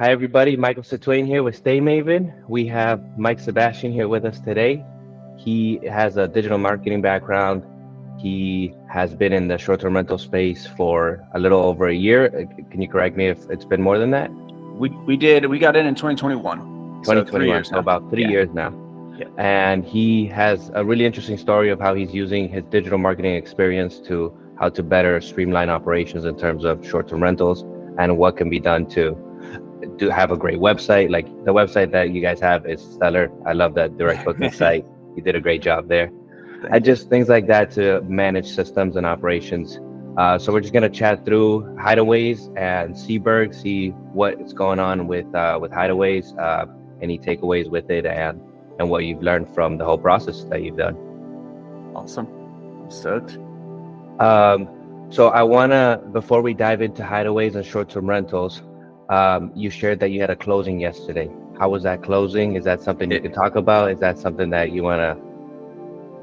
Hi, everybody. Michael Sebastian here with Stay Maven. We have Mike Sebastian here with us today. He has a digital marketing background. He has been in the short-term rental space for a little over a year. Can you correct me if it's been more than that? We got in 2021. So 3 years so now. about 3 years now. Yeah. And he has a really interesting story of how he's using his digital marketing experience to how to better streamline operations in terms of short-term rentals and what can be done to have a great website. Like the website that you guys have is stellar. I love that direct booking site. You did a great job there. And just things like that to manage systems and operations. So we're just gonna chat through Hideaways and Seaberg, see what's going on with Hideaways, any takeaways with it, and what you've learned from the whole process that you've done. Awesome. I'm stoked. So I wanna, before we dive into Hideaways and short-term rentals, you shared that you had a closing yesterday. How was that closing? Is that something you could talk about? Is that something that you wanna?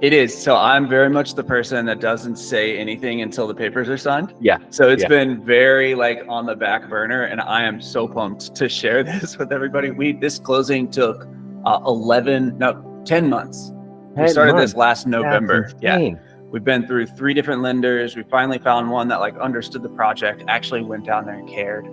It is. So I'm very much the person that doesn't say anything until the papers are signed. Yeah. So it's been very like on the back burner, and I am so pumped to share this with everybody. This closing took 10 months. We started this last November. Yeah. We've been through 3 different lenders. We finally found one that like understood the project, actually went down there and cared.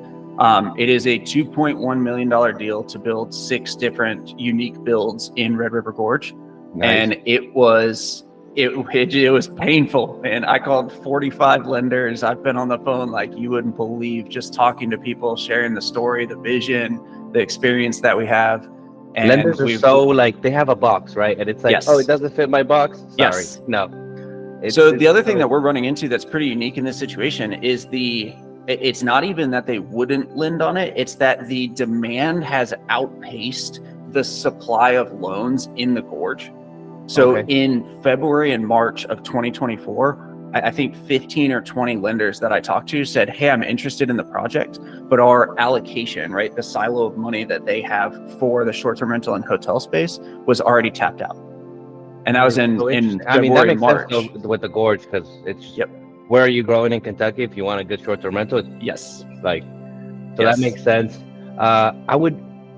It is a $2.1 million deal to build 6 different unique builds in Red River Gorge. Nice. And it was painful. And I called 45 lenders. I've been on the phone like you wouldn't believe, just talking to people, sharing the story, the vision, the experience that we have. And lenders are so like, they have a box, right? And it's like, oh, it doesn't fit my box. Sorry. Yes. No. So the other thing that we're running into that's pretty unique in this situation is it's not even that they wouldn't lend on it. It's that the demand has outpaced the supply of loans in the gorge. So in February and March of 2024, I think 15 or 20 lenders that I talked to said, hey, I'm interested in the project, but our allocation, right, the silo of money that they have for the short-term rental and hotel space was already tapped out. And that was in February, that March. Sense with the gorge, because it's where are you growing in Kentucky if you want a good short-term rental? That makes sense.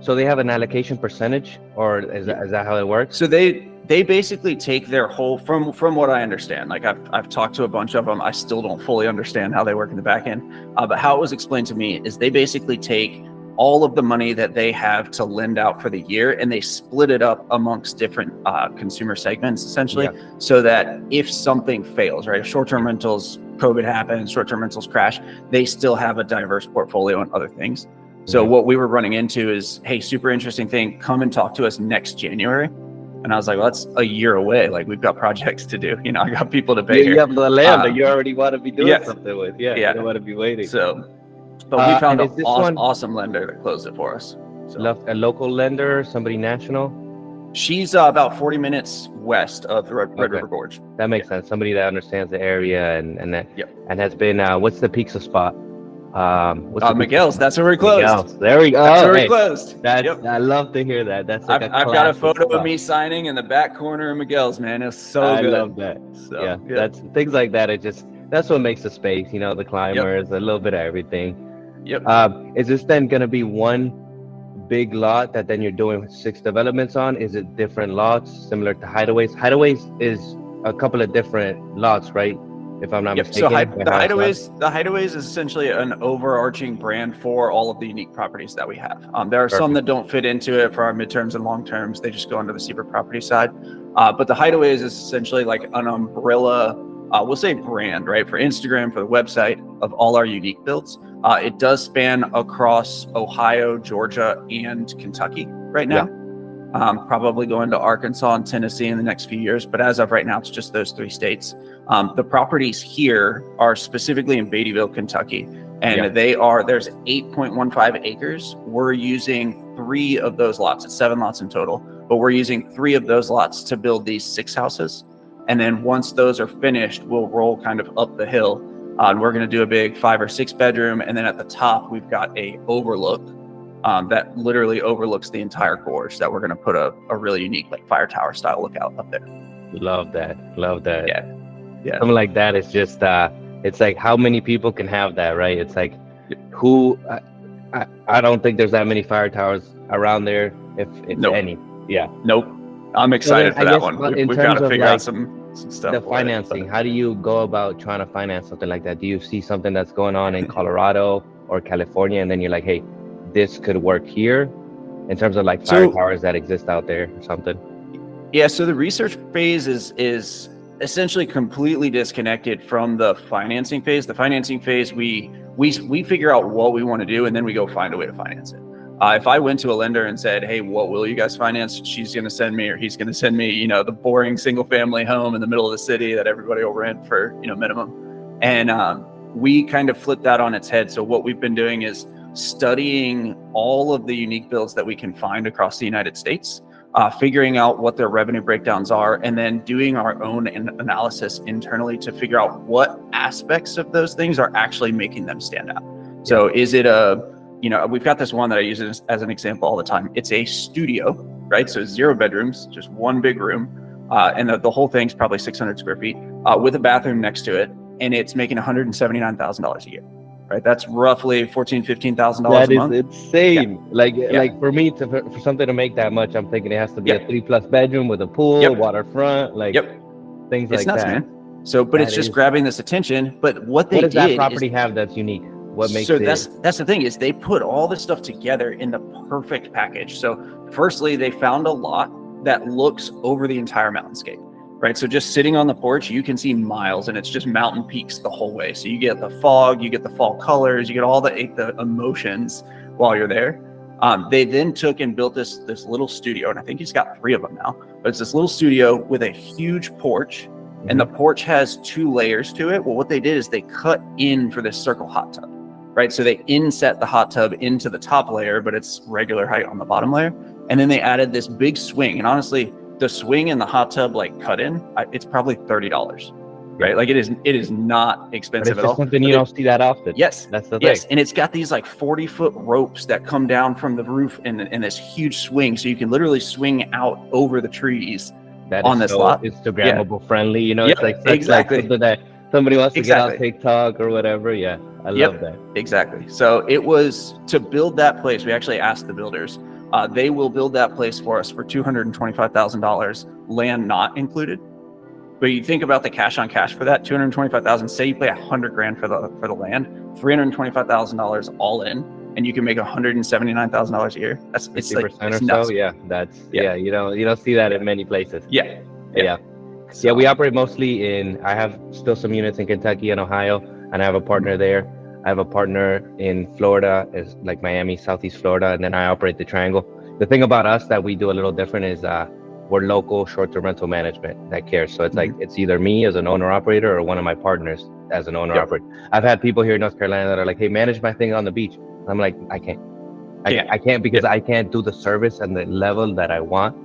So they have an allocation percentage, or is that how it works? So they basically take their whole, from what I understand, like I've talked to a bunch of them. I still don't fully understand how they work in the back end, but how it was explained to me is they basically take all of the money that they have to lend out for the year, and they split it up amongst different consumer segments, essentially, so that if something fails, right, if short-term rentals, COVID happens, short-term rentals crash, they still have a diverse portfolio and other things. So what we were running into is, hey, super interesting thing, come and talk to us next January. And I was like, well, that's a year away. Like, we've got projects to do. You know, I got people to pay here. You have the land that you already want to be doing something with. You don't want to be waiting. So, but we found an awesome lender that closed it for us. So. A local lender, somebody national? She's about 40 minutes west of the Red River Gorge. That makes sense. Somebody that understands the area and has been, what's the pizza spot? Miguel's. That's where we closed. Miguel's. There we go. That's where we closed. I love to hear that. That's like I've got a photo of me signing in the back corner of Miguel's, man. It's so good. I love that. So, that's things like that. That's what makes the space, you know, the climbers, a little bit of everything. Is this then going to be one big lot that then you're doing 6 developments on? Is it different lots similar to Hideaways? Hideaways is a couple of different lots, right? If I'm not mistaken. So the Hideaways is essentially an overarching brand for all of the unique properties that we have. There are some that don't fit into it for our midterms and long terms. They just go under the Seaberg property side. But the Hideaways is essentially like an umbrella, we'll say brand, right? For Instagram, for the website, of all our unique builds. It does span across Ohio, Georgia, and Kentucky right now. Probably going to Arkansas and Tennessee in the next few years. But as of right now, it's just those 3 states. The properties here are specifically in Beattyville, Kentucky. And there's 8.15 acres. We're using 3 of those lots. It's 7 lots in total. But we're using 3 of those lots to build these 6 houses. And then once those are finished, we'll roll kind of up the hill. And we're going to do a big 5 or 6 bedroom. And then at the top, we've got a overlook that literally overlooks the entire gorge that we're going to put a really unique like fire tower style lookout up there. Love that. Yeah. Something like that is just, it's like how many people can have that, right? It's like who, I don't think there's that many fire towers around there, if Nope. any. Yeah. Nope. I'm So then excited for I that guess one. in We've got terms to of figure out like some stuff the for it. financing, how do you go about trying to finance something like that? Do you see something that's going on in Colorado or California, and then you're like, hey, this could work here in terms of like fire So towers that exist out there or something? yeah, so the research phase is essentially completely disconnected from the financing phase. The financing phase, we figure out what we want to do, and then we go find a way to finance it. If I went to a lender and said, "Hey, what will you guys finance?" She's going to send me, or he's going to send me, the boring single-family home in the middle of the city that everybody will rent for, minimum. And we kind of flip that on its head. So what we've been doing is studying all of the unique builds that we can find across the United States. Figuring out what their revenue breakdowns are, and then doing our own analysis internally to figure out what aspects of those things are actually making them stand out. So is it we've got this one that I use as an example all the time. It's a studio, right? So 0 bedrooms, just one big room. And the whole thing's probably 600 square feet with a bathroom next to it. And it's making $179,000 a year. Right, that's roughly $14,000-$15,000 a month. That is insane. Yeah. Like for me for something to make that much, I'm thinking it has to be a 3+ bedroom with a pool, Yep. waterfront, things It's like nuts, that. man. So, but it's just grabbing this attention. But what does that did property is, have that's unique? What makes so it? that's the thing, is they put all this stuff together in the perfect package. So firstly, they found a lot that looks over the entire mountainscape. Right, so just sitting on the porch, you can see miles, and it's just mountain peaks the whole way. So you get the fog, you get the fall colors, you get all the emotions while you're there. They then took and built this little studio, and I think he's got 3 of them now. But it's this little studio with a huge porch, and the porch has 2 layers to it. Well, what they did is they cut in for this circle hot tub, right? So they inset the hot tub into the top layer, but it's regular height on the bottom layer, and then they added this big swing. And honestly, the swing and the hot tub cut in, it's probably $30, right? Like it is not expensive But it's at all. just something you don't see that often. Yes, that's the thing. And it's got these 40-foot ropes that come down from the roof in this huge swing, so you can literally swing out over the trees on this lot. Instagrammable friendly, it's like exactly something that somebody wants to get on TikTok or whatever. Yeah, I love that. Exactly. So it was to build that place. We actually asked the builders. They will build that place for us for $225,000, land not included. But you think about the cash on cash for that, $225,000. Say you pay $100,000 for the land, $325,000 all in, and you can make $179,000 a year. That's 50% or so. Yeah, that's you don't see that in many places. Yeah. So, we operate mostly I have still some units in Kentucky and Ohio, and I have a partner there. I have a partner in Florida, is like Miami, Southeast Florida, and then I operate the Triangle. The thing about us that we do a little different is we're local short-term rental management that cares. So it's like it's either me as an owner-operator or one of my partners as an owner-operator. I've had people here in North Carolina that are like, "Hey, manage my thing on the beach." And I'm like, I can't. I can't because I can't do the service and the level that I want.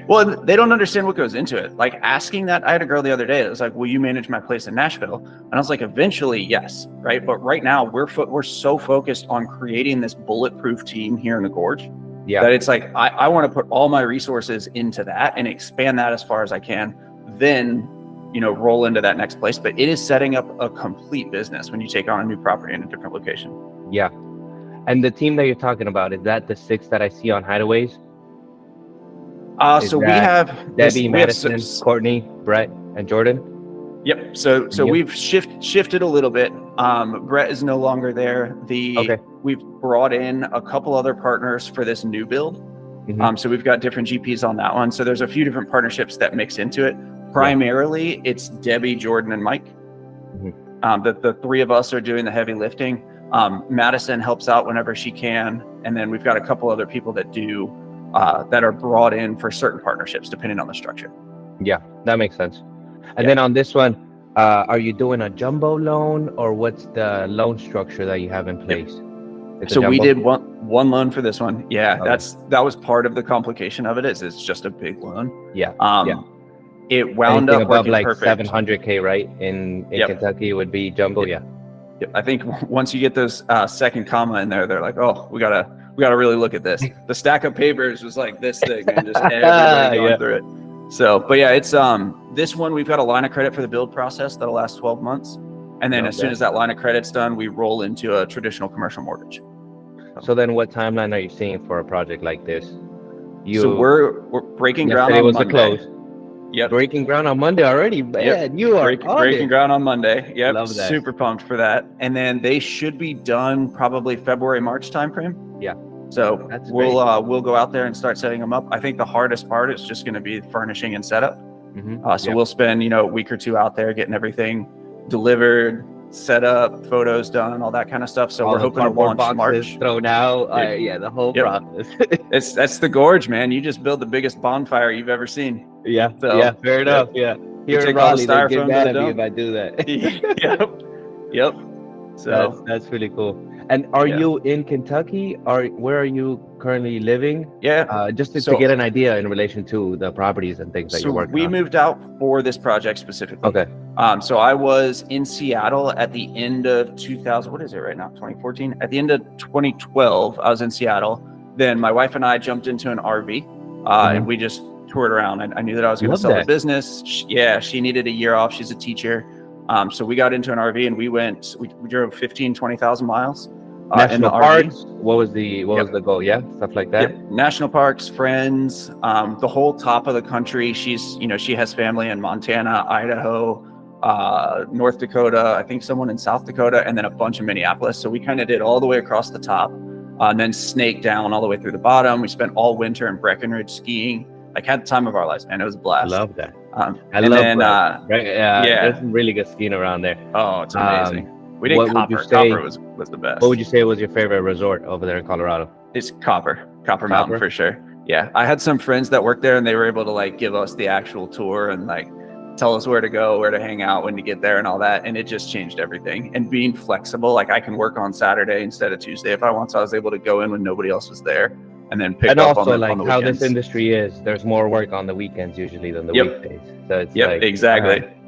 Well, they don't understand what goes into it. Like asking that, I had a girl the other day that was like, "Will you manage my place in Nashville?" And I was like, "Eventually, yes." Right. But right now we're so focused on creating this bulletproof team here in the Gorge that it's like, I want to put all my resources into that and expand that as far as I can, then, roll into that next place. But it is setting up a complete business when you take on a new property in a different location. Yeah. And the team that you're talking about, is that the 6 that I see on Hideaways? So we have Debbie, Madison, Courtney, Brett, and Jordan. Yep. So we've shifted a little bit. Brett is no longer there. We've brought in a couple other partners for this new build. So we've got different GPs on that one. So there's a few different partnerships that mix into it. Primarily, it's Debbie, Jordan, and Mike. The 3 of us are doing the heavy lifting. Madison helps out whenever she can, and then we've got a couple other people that do. That are brought in for certain partnerships, depending on the structure. Yeah, that makes sense. And then on this one, are you doing a jumbo loan, or what's the loan structure that you have in place? So we did one loan for this one. Yeah, that was part of the complication of it. It's just a big loan. It wound up above like perfect. $700K, right? In Kentucky would be jumbo. Yeah. I think once you get those second comma in there, they're like, "Oh, we gotta really look at this." The stack of papers was like this thick, and just everybody going through it. So, but yeah, it's this one, we've got a line of credit for the build process that'll last 12 months. And then Love as soon that. as that line of credit's done, we roll into a traditional commercial mortgage. So then what timeline are you seeing for a project like this? So we're breaking ground Yesterday on was the Monday. close. Yep. Breaking ground on Monday already. Man, Yep. you are breaking ground on Monday. Yep. Love that. Super pumped for that. And then they should be done probably February, March timeframe. Yeah. So That's we'll go out there and start setting them up. I think the hardest part is just going to be furnishing and setup. So we'll spend, a week or two out there getting everything delivered, set up, photos done, all that kind of stuff. So we're hoping to launch March. Thrown out. The whole process. That's the gorge, man. You just build the biggest bonfire you've ever seen. Yeah. So, yeah. Fair enough. Yeah. Here in Raleigh, they get mad at me if I do that. Yep. So that's really cool. And are you in Kentucky? Where are you currently living? Yeah. Just to get an idea in relation to the properties and things that you're working on. We moved out for this project specifically. Okay. So I was in Seattle at the end of 2000. What is it right now? 2014. At the end of 2012, I was in Seattle. Then my wife and I jumped into an RV, and we just toured around. And I knew that I was going to sell the business. She needed a year off. She's a teacher. So we got into an RV and we drove 15, 20,000 miles. National parks. What was the goal? Yeah, stuff like that. Yep. National parks, friends, the whole top of the country. She has family in Montana, Idaho, North Dakota, I think someone in South Dakota, and then a bunch in Minneapolis. So we kind of did all the way across the top, and then snaked down all the way through the bottom. We spent all winter in Breckenridge skiing. Like, had the time of our lives, man. It was a blast. Love that. There's some really good skiing around there. Oh, it's amazing. We did Copper. Copper was the best. What would you say was your favorite resort over there in Colorado? It's Copper Mountain for sure. Yeah, I had some friends that worked there, and they were able to give us the actual tour and tell us where to go, where to hang out, when to get there, and all that. And it just changed everything. And being flexible, I can work on Saturday instead of Tuesday if I want. So I was able to go in when nobody else was there, and then pick up on the weekends. How this industry is, there's more work on the weekends usually than the weekdays. So it's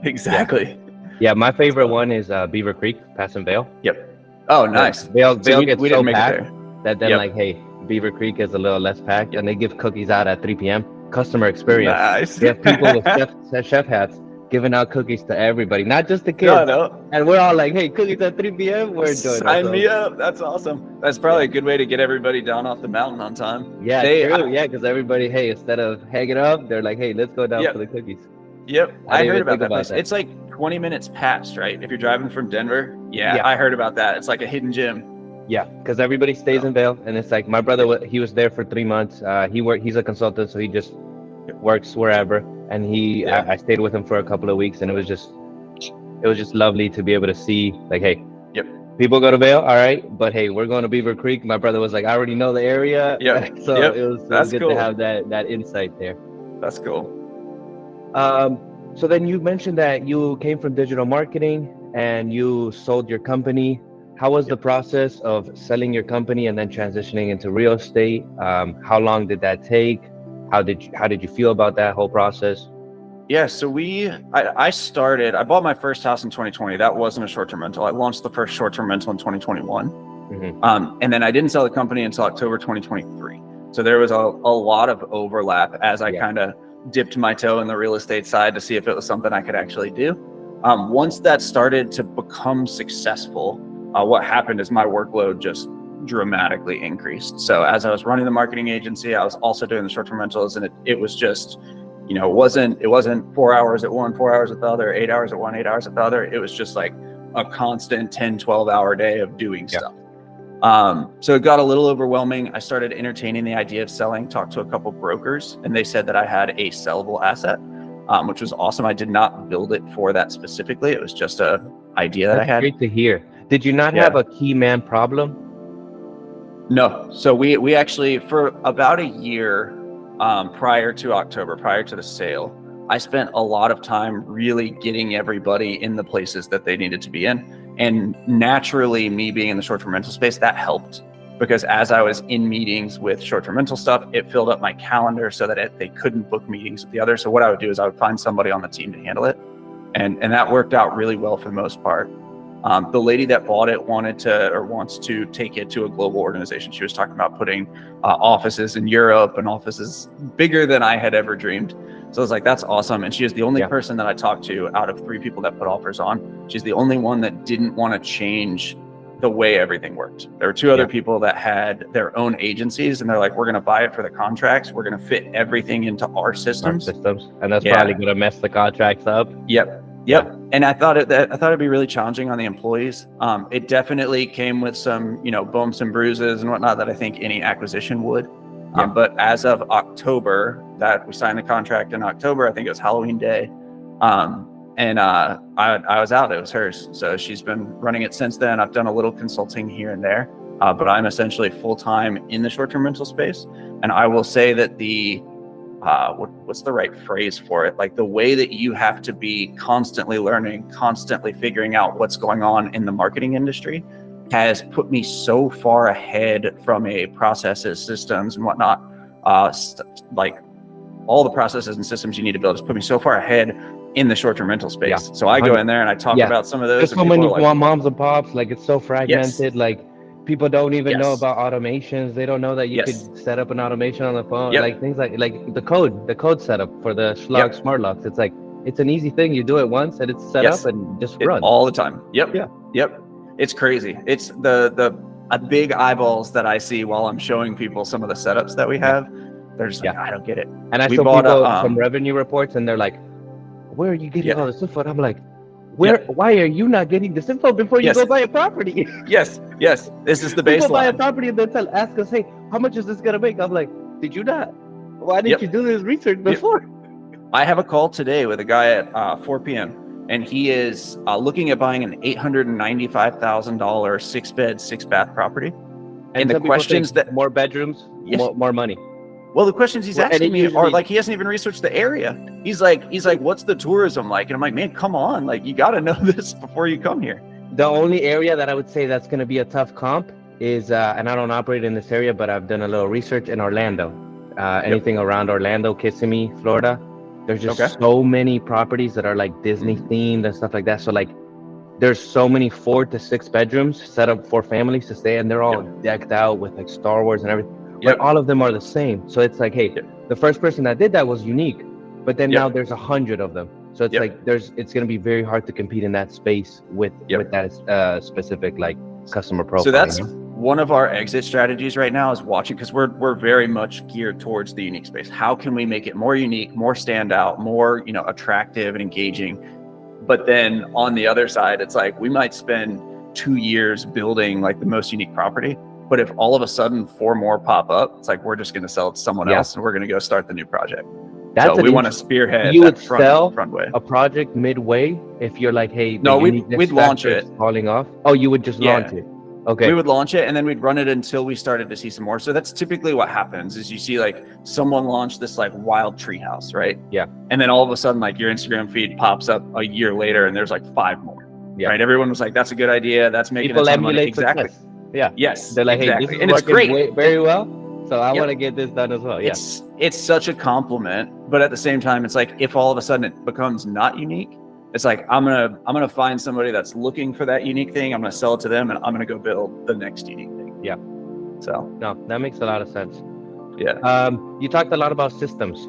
exactly. Yeah, my favorite one is Beaver Creek, Pass and Vale. Yep. Oh, nice. Vail gets we so didn't make packed it there. that then hey, Beaver Creek is a little less packed, and they give cookies out at 3 p.m. Customer experience. Nice. They have people with chef hats giving out cookies to everybody, not just the kids. No. And we're all like, hey, cookies at 3 p.m. We're doing Sign me up. That's awesome. That's probably a good way to get everybody down off the mountain on time. Yeah, true. Because everybody, instead of hanging up, they're like, hey, let's go down for the cookies. Yep. I heard about that place. It's 20 minutes past, right? If you're driving from Denver. Yeah, I heard about that. It's like a hidden gem. Yeah, because everybody stays in Vail, and it's my brother. He was there for 3 months. He's a consultant, so he just works wherever. And I stayed with him for a couple of weeks, and it was just lovely to be able to see people go to Vail, all right, but hey, we're going to Beaver Creek. My brother was like, I already know the area. So it was good to have that insight there. That's cool. So then you mentioned that you came from digital marketing and you sold your company. How was the process of selling your company and then transitioning into real estate? How long did that take? How did you feel about that whole process? Yeah, so I bought my first house in 2020. That wasn't a short-term rental. I launched the first short-term rental in 2021. Mm-hmm. And then I didn't sell the company until October 2023. So there was a lot of overlap as I kind of dipped my toe in the real estate side to see if it was something I could actually do. Once that started to become successful, what happened is my workload just dramatically increased. So as I was running the marketing agency, I was also doing the short-term rentals, and it was just, it wasn't 4 hours at one, 4 hours at the other, 8 hours at one, 8 hours at the other. It was just like a constant 10, 12 hour day of doing stuff. So it got a little overwhelming. I started entertaining the idea of selling, talked to a couple brokers, and they said that I had a sellable asset, which was awesome. I did not build it for that specifically. It was just a idea that I had. Great to hear. Did you not have a key man problem? No. So we actually, for about a year prior to October, prior to the sale, I spent a lot of time really getting everybody in the places that they needed to be in. And naturally, me being in the short-term rental space, that helped, because as I was in meetings with short-term rental stuff, it filled up my calendar so that they couldn't book meetings with the others. So what I would do is I would find somebody on the team to handle it. And that worked out really well for the most part. The lady that bought it wants to take it to a global organization. She was talking about putting offices in Europe and offices bigger than I had ever dreamed. So I was like, that's awesome. And she is the only person that I talked to out of 3 people that put offers on. She's the only one that didn't want to change the way everything worked. There were 2 other people that had their own agencies, and they're like, we're going to buy it for the contracts. We're going to fit everything into our systems. And that's probably going to mess the contracts up. Yep. And I thought it'd be really challenging on the employees. It definitely came with some, bumps and bruises and whatnot that I think any acquisition would. But as of October, that we signed the contract in October, I think it was Halloween Day. And I was out, it was hers. So she's been running it since then. I've done a little consulting here and there, but I'm essentially full-time in the short-term rental space. And I will say that what's the right phrase for it? Like the way that you have to be constantly learning, constantly figuring out what's going on in the marketing industry has put me so far ahead from a processes, systems and whatnot. Like all the processes and systems you need to build has put me so far ahead in the short-term rental space. So I go in there and I talk about some of those. There's so many moms and pops, like it's so fragmented. Like people don't even know about automations. They don't know that you could set up an automation on the phone. Like things like the code setup for the Schlog smart locks. It's like, it's an easy thing. You do it once and it's set up and just runs all the time. It's crazy. It's the big eyeballs that I see while I'm showing people some of the setups that we have. They're just like, I don't get it. And I show people some revenue reports and they're like, where are you getting all this info? And I'm like, why are you not getting this info before you go buy a property? Yes. This is the baseline. People buy a property and then ask us, hey, how much is this going to make? I'm like, did you not? Why didn't you do this research before? I have a call today with a guy at 4 p.m. and he is looking at buying an $895,000 6-bed, 6-bath property. And the questions that more bedrooms, more money. Well, the questions he's asking me are like, he hasn't even researched the area. He's like, what's the tourism like? And I'm like, man, come on. Like, you got to know this before you come here. The only area that I would say that's going to be a tough comp is, and I don't operate in this area, but I've done a little research in Orlando. Anything around Orlando, Kissimmee, Florida. There's just so many properties that are like Disney themed and stuff like that. So like, there's so many 4 to 6 bedrooms set up for families to stay, and they're all decked out with like Star Wars and everything. But all of them are the same. So it's like, hey, the first person that did that was unique, but then now there's 100 of them. So it's like it's going to be very hard to compete in that space with that specific like customer profile. So that's one of our exit strategies right now is watching, because we're very much geared towards the unique space. How can we make it more unique, more standout, more attractive and engaging? But then on the other side, it's like we might spend 2 years building like the most unique property. But if all of a sudden 4 more pop up, it's like we're just going to sell it to someone else and we're going to go start the new project. So we want to spearhead. You would sell a project midway if you're like, hey, no, we'd launch it. Falling off. Oh, you would just launch it. Okay. We would launch it and then we'd run it until we started to see some more. So that's typically what happens is you see like someone launch this like wild treehouse, right? Yeah. And then all of a sudden like your Instagram feed pops up a year later and there's like 5 more. Yeah. Right. Everyone was like, that's a good idea. That's making people a ton of money. Exactly. Success. Yeah. Yes. They're like, hey, this is and it's great. Very well. So I want to get this done as well. Yeah. It's such a compliment, but at the same time, it's like if all of a sudden it becomes not unique, it's like I'm gonna find somebody that's looking for that unique thing. I'm gonna sell it to them, and I'm gonna go build the next unique thing. Yeah. So no, that makes a lot of sense. Yeah. You talked a lot about systems.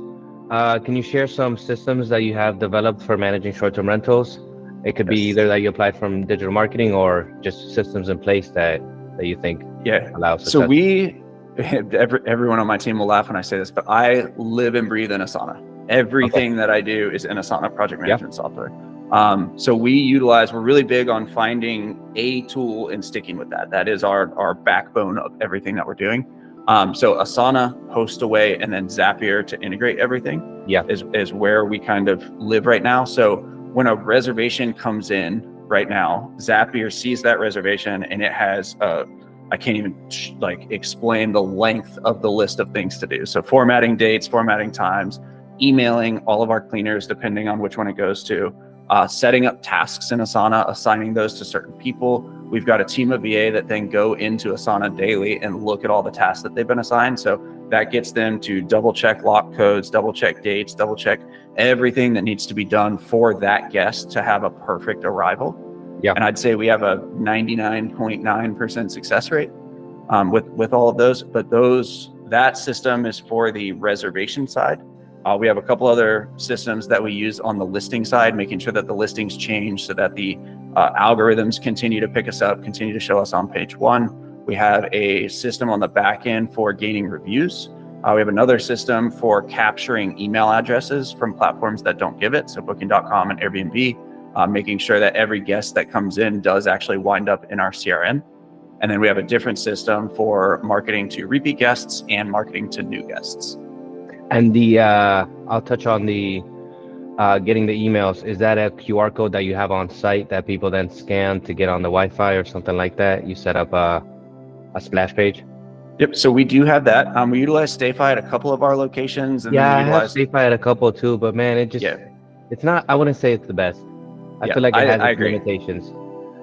Can you share some systems that you have developed for managing short-term rentals? It could be either that you applied from digital marketing or just systems in place that you think allows success. So everyone on my team will laugh when I say this, but I live and breathe in Asana. Everything that I do is in Asana project management software. So we're really big on finding a tool and sticking with that. That is our backbone of everything that we're doing. So Asana, Hostaway, and then Zapier to integrate everything is where we kind of live right now. So when a reservation comes in right now, Zapier sees that reservation and it has I can't even explain the length of the list of things to do. So formatting dates, formatting times, emailing all of our cleaners, depending on which one it goes to, setting up tasks in Asana, assigning those to certain people. We've got a team of VA that then go into Asana daily and look at all the tasks that they've been assigned. So that gets them to double check lock codes, double check dates, double check everything that needs to be done for that guest to have a perfect arrival. Yeah. And I'd say we have a 99.9% success rate with all of those. But that system is for the reservation side. We have a couple other systems that we use on the listing side, making sure that the listings change so that the algorithms continue to pick us up, continue to show us on page one. We have a system on the back end for gaining reviews. We have another system for capturing email addresses from platforms that don't give it. So Booking.com and Airbnb, making sure that every guest that comes in does actually wind up in our CRM. And then we have a different system for marketing to repeat guests and marketing to new guests. And I'll touch on the getting the emails. Is that a QR code that you have on site that people then scan to get on the Wi-Fi or something like that? You set up a splash page? Yep. So we do have that. We utilize StayFi at a couple of our locations. And Yeah, then I we have utilize StayFi at a couple too, but man, it's not, I wouldn't say it's the best. I feel like it has its limitations.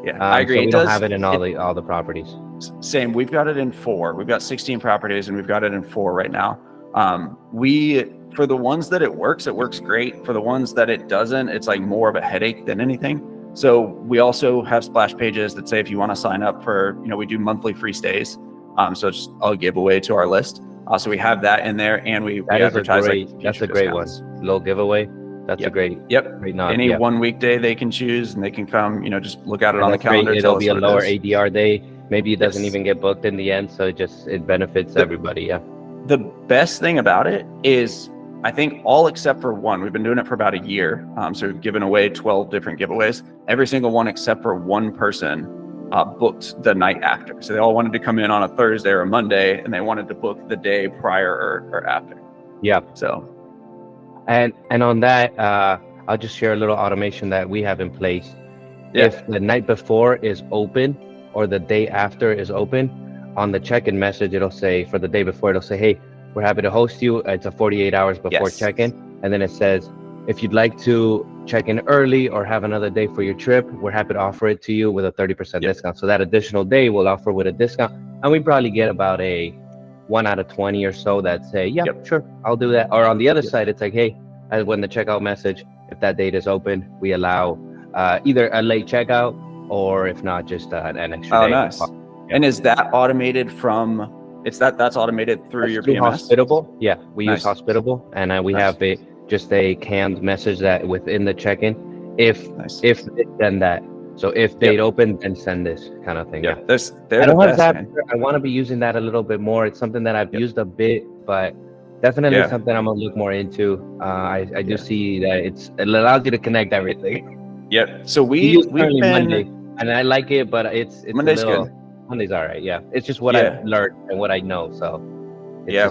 Yeah, I agree. So we don't have it in all the properties. Same. We've got it in 4. We've got 16 properties and we've got it in 4 right now. For the ones that it works great. For the ones that it doesn't, it's like more of a headache than anything. So we also have splash pages that say if you want to sign up for, we do monthly free stays. So it's just a giveaway to our list. So we have that in there, and we advertise that's a great one. Little giveaway. That's a great nod. Any one weekday they can choose, and they can come. Just look at it on the calendar. It'll be a lower ADR day. Maybe it doesn't even get booked in the end, so it benefits everybody. Yeah. The best thing about it is, I think all except for one, we've been doing it for about a year. So we've given away 12 different giveaways. Every single one except for one person booked the night after. So they all wanted to come in on a Thursday or a Monday, and they wanted to book the day prior or after. Yeah. So, and on that, I'll just share a little automation that we have in place. Yeah. If the night before is open or the day after is open, on the check-in message, it'll say, for the day before, it'll say, hey, we're happy to host you. It's a 48 hours before check-in. And then it says, if you'd like to check in early or have another day for your trip, we're happy to offer it to you with a 30% discount. So that additional day we'll offer with a discount. And we probably get about a 1 out of 20 or so that say, sure, I'll do that. Or on the other side, it's like, hey, when the checkout message, if that date is open, we allow either a late checkout or if not, just an extra day. Nice. And is that automated from, that's automated through your PMS? Hospitable. Yeah, we use Hospitable, and we have just a canned message that within the check-in, if then that. So if they'd open, then send this kind of thing. Yeah, I don't have that. I want to be using that a little bit more. It's something that I've used a bit, but definitely something I'm gonna look more into. I do see that it allows you to connect everything. Yep. So we've been Monday, and I like it, but it's Monday's good. Monday's all right. Yeah, it's just what I've learned and what I know. So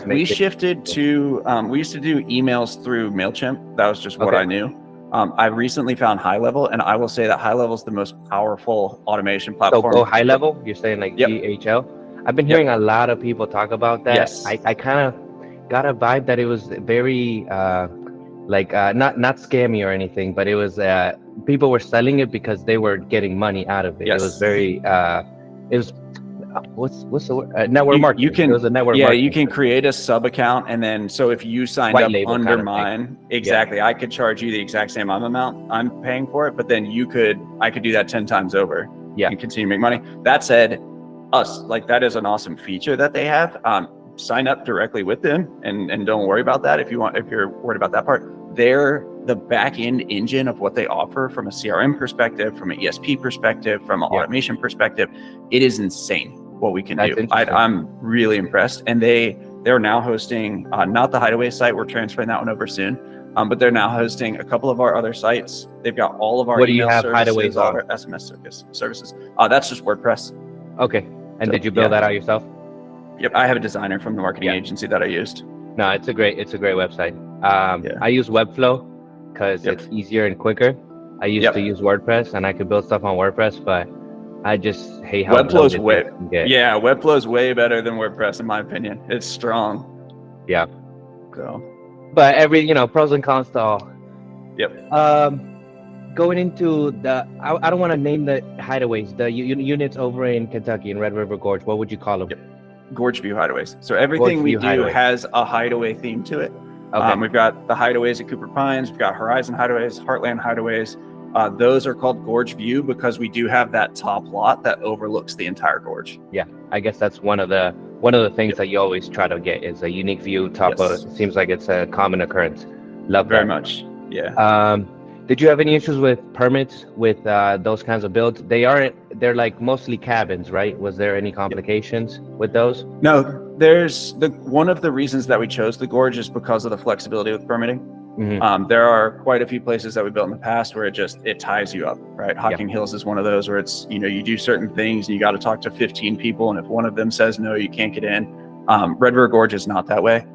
we shifted to we used to do emails through MailChimp. That was just what I knew. I recently found High Level, and I will say that High Level is the most powerful automation platform. So High Level, you're saying like GHL? I've been hearing a lot of people talk about that. Yes. I kind of got a vibe that it was very not scammy or anything, but it was people were selling it because they were getting money out of it. It was very it was what's the word? Network marketing. It was a network marketing. You can create a sub account, and then so if you signed up under mine, I could charge you the exact same amount I'm paying for it, but then I could do that 10 times over. And continue to make money. That said, that is an awesome feature that they have. Sign up directly with them and don't worry about that if you're worried about that part. They're the back end engine of what they offer from a CRM perspective, from an ESP perspective, from an automation perspective. It is insane what we can do. I'm really impressed. And they're now hosting not the Hideaway site. We're transferring that one over soon. But they're now hosting a couple of our other sites. They've got all of our email services, all our SMS services. That's just WordPress. Okay. And did you build that out yourself? Yep. I have a designer from the marketing agency that I used. No, it's a great website. I use Webflow because it's easier and quicker. I used to use WordPress, and I could build stuff on WordPress, but I just hate how Webflow's Webflow's way better than WordPress in my opinion. It's strong. Yeah. So, but pros and cons to all. Yep. Going into I don't want to name the hideaways, the units over in Kentucky in Red River Gorge. What would you call them? Yep. Gorge View Hideaways. So everything we do has a hideaway theme to it. Okay. We've got the hideaways at Cooper Pines. We've got Horizon Hideaways, Heartland Hideaways. Those are called gorge view because we do have that top lot that overlooks the entire gorge. Yeah, I guess that's one of the things that you always try to get is a unique view top of. It seems like it's a common occurrence. Love very that. much. Yeah. Did you have any issues with permits with those kinds of builds? They're like mostly cabins, right? Was there any complications with those? No, there's one of the reasons that we chose the gorge is because of the flexibility with permitting. Mm-hmm. There are quite a few places that we built in the past where it ties you up, right? Hocking Hills is one of those where it's, you do certain things and you got to talk to 15 people. And if one of them says no, you can't get in. Red River Gorge is not that way.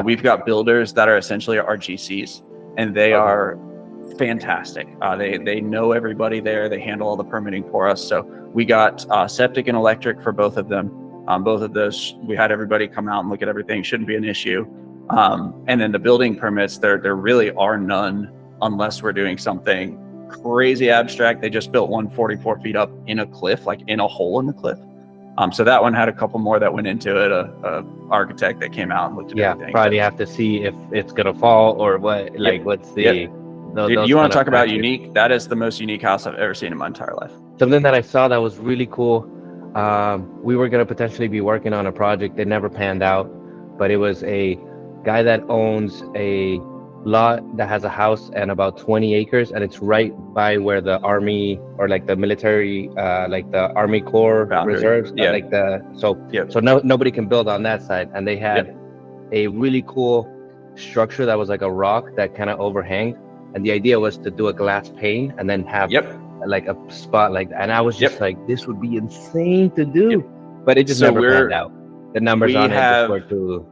We've got builders that are essentially our GCs and they are fantastic. They know everybody there. They handle all the permitting for us. So we got septic and electric for both of them. Both of those, we had everybody come out and look at everything. Shouldn't be an issue. And then the building permits, there really are none unless we're doing something crazy abstract. They just built one 44 feet up in a cliff, like in a hole in the cliff. So that one had a couple more that went into it. A architect that came out and looked at everything. Probably have to see if it's gonna fall or what. Like, what's the? Dude, you want to talk about unique? That is the most unique house I've ever seen in my entire life. Something that I saw that was really cool. We were gonna potentially be working on a project that never panned out, but it was a guy that owns a lot that has a house and about 20 acres, and it's right by where the army or like the military, like the Army Corps reserves, so nobody can build on that side. And they had a really cool structure that was like a rock that kind of overhanged, and the idea was to do a glass pane and then have like a spot like that. And I was just like, this would be insane to do, but it just never panned out. The numbers on it just were too.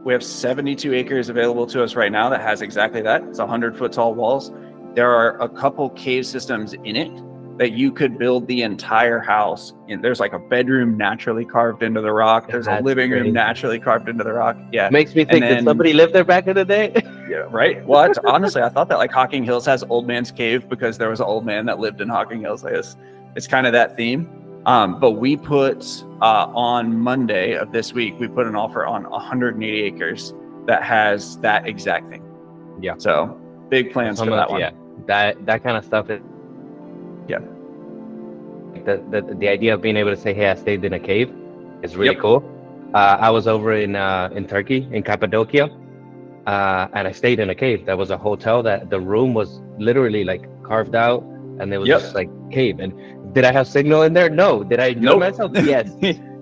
We have 72 acres available to us right now that has exactly that. It's 100-foot tall walls. There are a couple cave systems in it that you could build the entire house in. There's like a bedroom naturally carved into the rock. There's a living room naturally carved into the rock. Yeah. Makes me think, did somebody live there back in the day? Yeah, right. Well, honestly, I thought that like Hocking Hills has Old Man's Cave because there was an old man that lived in Hocking Hills. It's kind of that theme. But we put on Monday of this week, we put an offer on 180 acres that has that exact thing. Yeah. So big plans for that one. Yeah. That kind of stuff is. Yeah. The idea of being able to say, hey, I stayed in a cave is really cool. I was over in Turkey, in Cappadocia, and I stayed in a cave. That was a hotel that the room was literally like carved out, and it was just like cave. And did I have signal in there? No. Did I enjoy myself? Yes.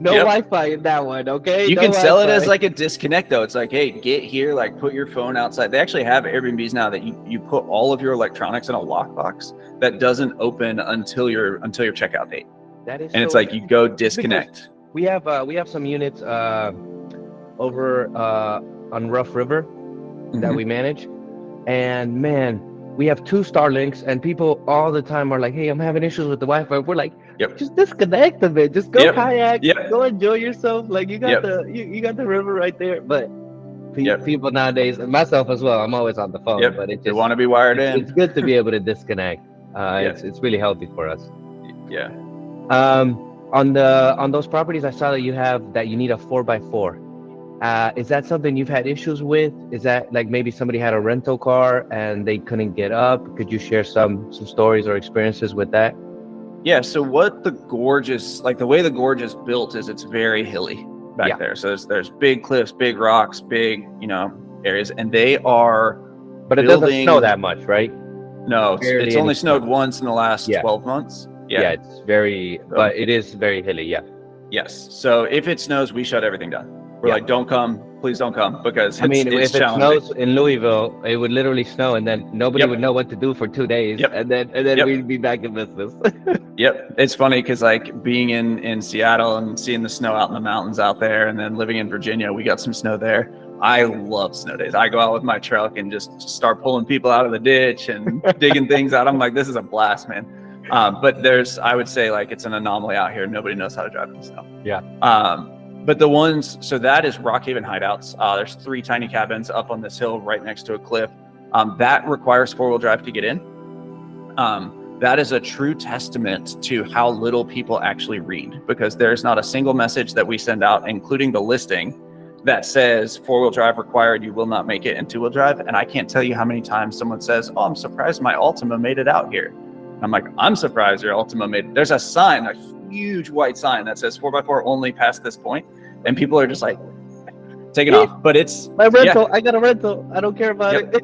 No Wi-Fi in that one, okay? You can sell it as like a disconnect though. It's like, hey, get here, like put your phone outside. They actually have Airbnbs now that you put all of your electronics in a lockbox that doesn't open until your checkout date. That is, and it's like you go disconnect. We have some units over on Rough River that we manage, and man, we have 2 Starlinks, and people all the time are like, hey, I'm having issues with the Wi-Fi. We're like, just disconnect of it. Just go kayak. Go enjoy yourself. Like you got you got the river right there. But people nowadays, and myself as well, I'm always on the phone. But it just, you want to be wired in. It's good to be able to disconnect. It's really healthy for us. Yeah. On those properties, I saw that you need a 4x4. Is that something you've had issues with? Is that like maybe somebody had a rental car and they couldn't get up? Could you share some stories or experiences with that? Yeah, so what the gorge is, like the way the gorge is built is it's very hilly back there. So there's big cliffs, big rocks, big, areas, and they are But it doesn't snow that much, right? No, it's only snowed once in the last 12 months. Yeah, it's but it is very hilly, Yes, so if it snows, we shut everything down. We're like, don't come, please don't come, because if it snows in Louisville, it would literally snow, and then nobody would know what to do for 2 days, and then we'd be back in business. It's funny because like being in Seattle and seeing the snow out in the mountains out there, and then living in Virginia, we got some snow there. I love snow days. I go out with my truck and just start pulling people out of the ditch and digging things out. I'm like, this is a blast, man. But I would say like it's an anomaly out here. Nobody knows how to drive in the snow. But the ones, so that is Rock Haven Hideouts. There's 3 tiny cabins up on this hill right next to a cliff. That requires 4-wheel drive to get in. That is a true testament to how little people actually read, because there's not a single message that we send out, including the listing, that says 4-wheel drive required, you will not make it in 2-wheel drive. And I can't tell you how many times someone says, oh, I'm surprised my Altima made it out here. I'm like, I'm surprised your Altima made it. There's a sign, a huge white sign that says 4x4 only past this point. And people are just like, taking off. But it's my rental. I got a rental. I don't care about it.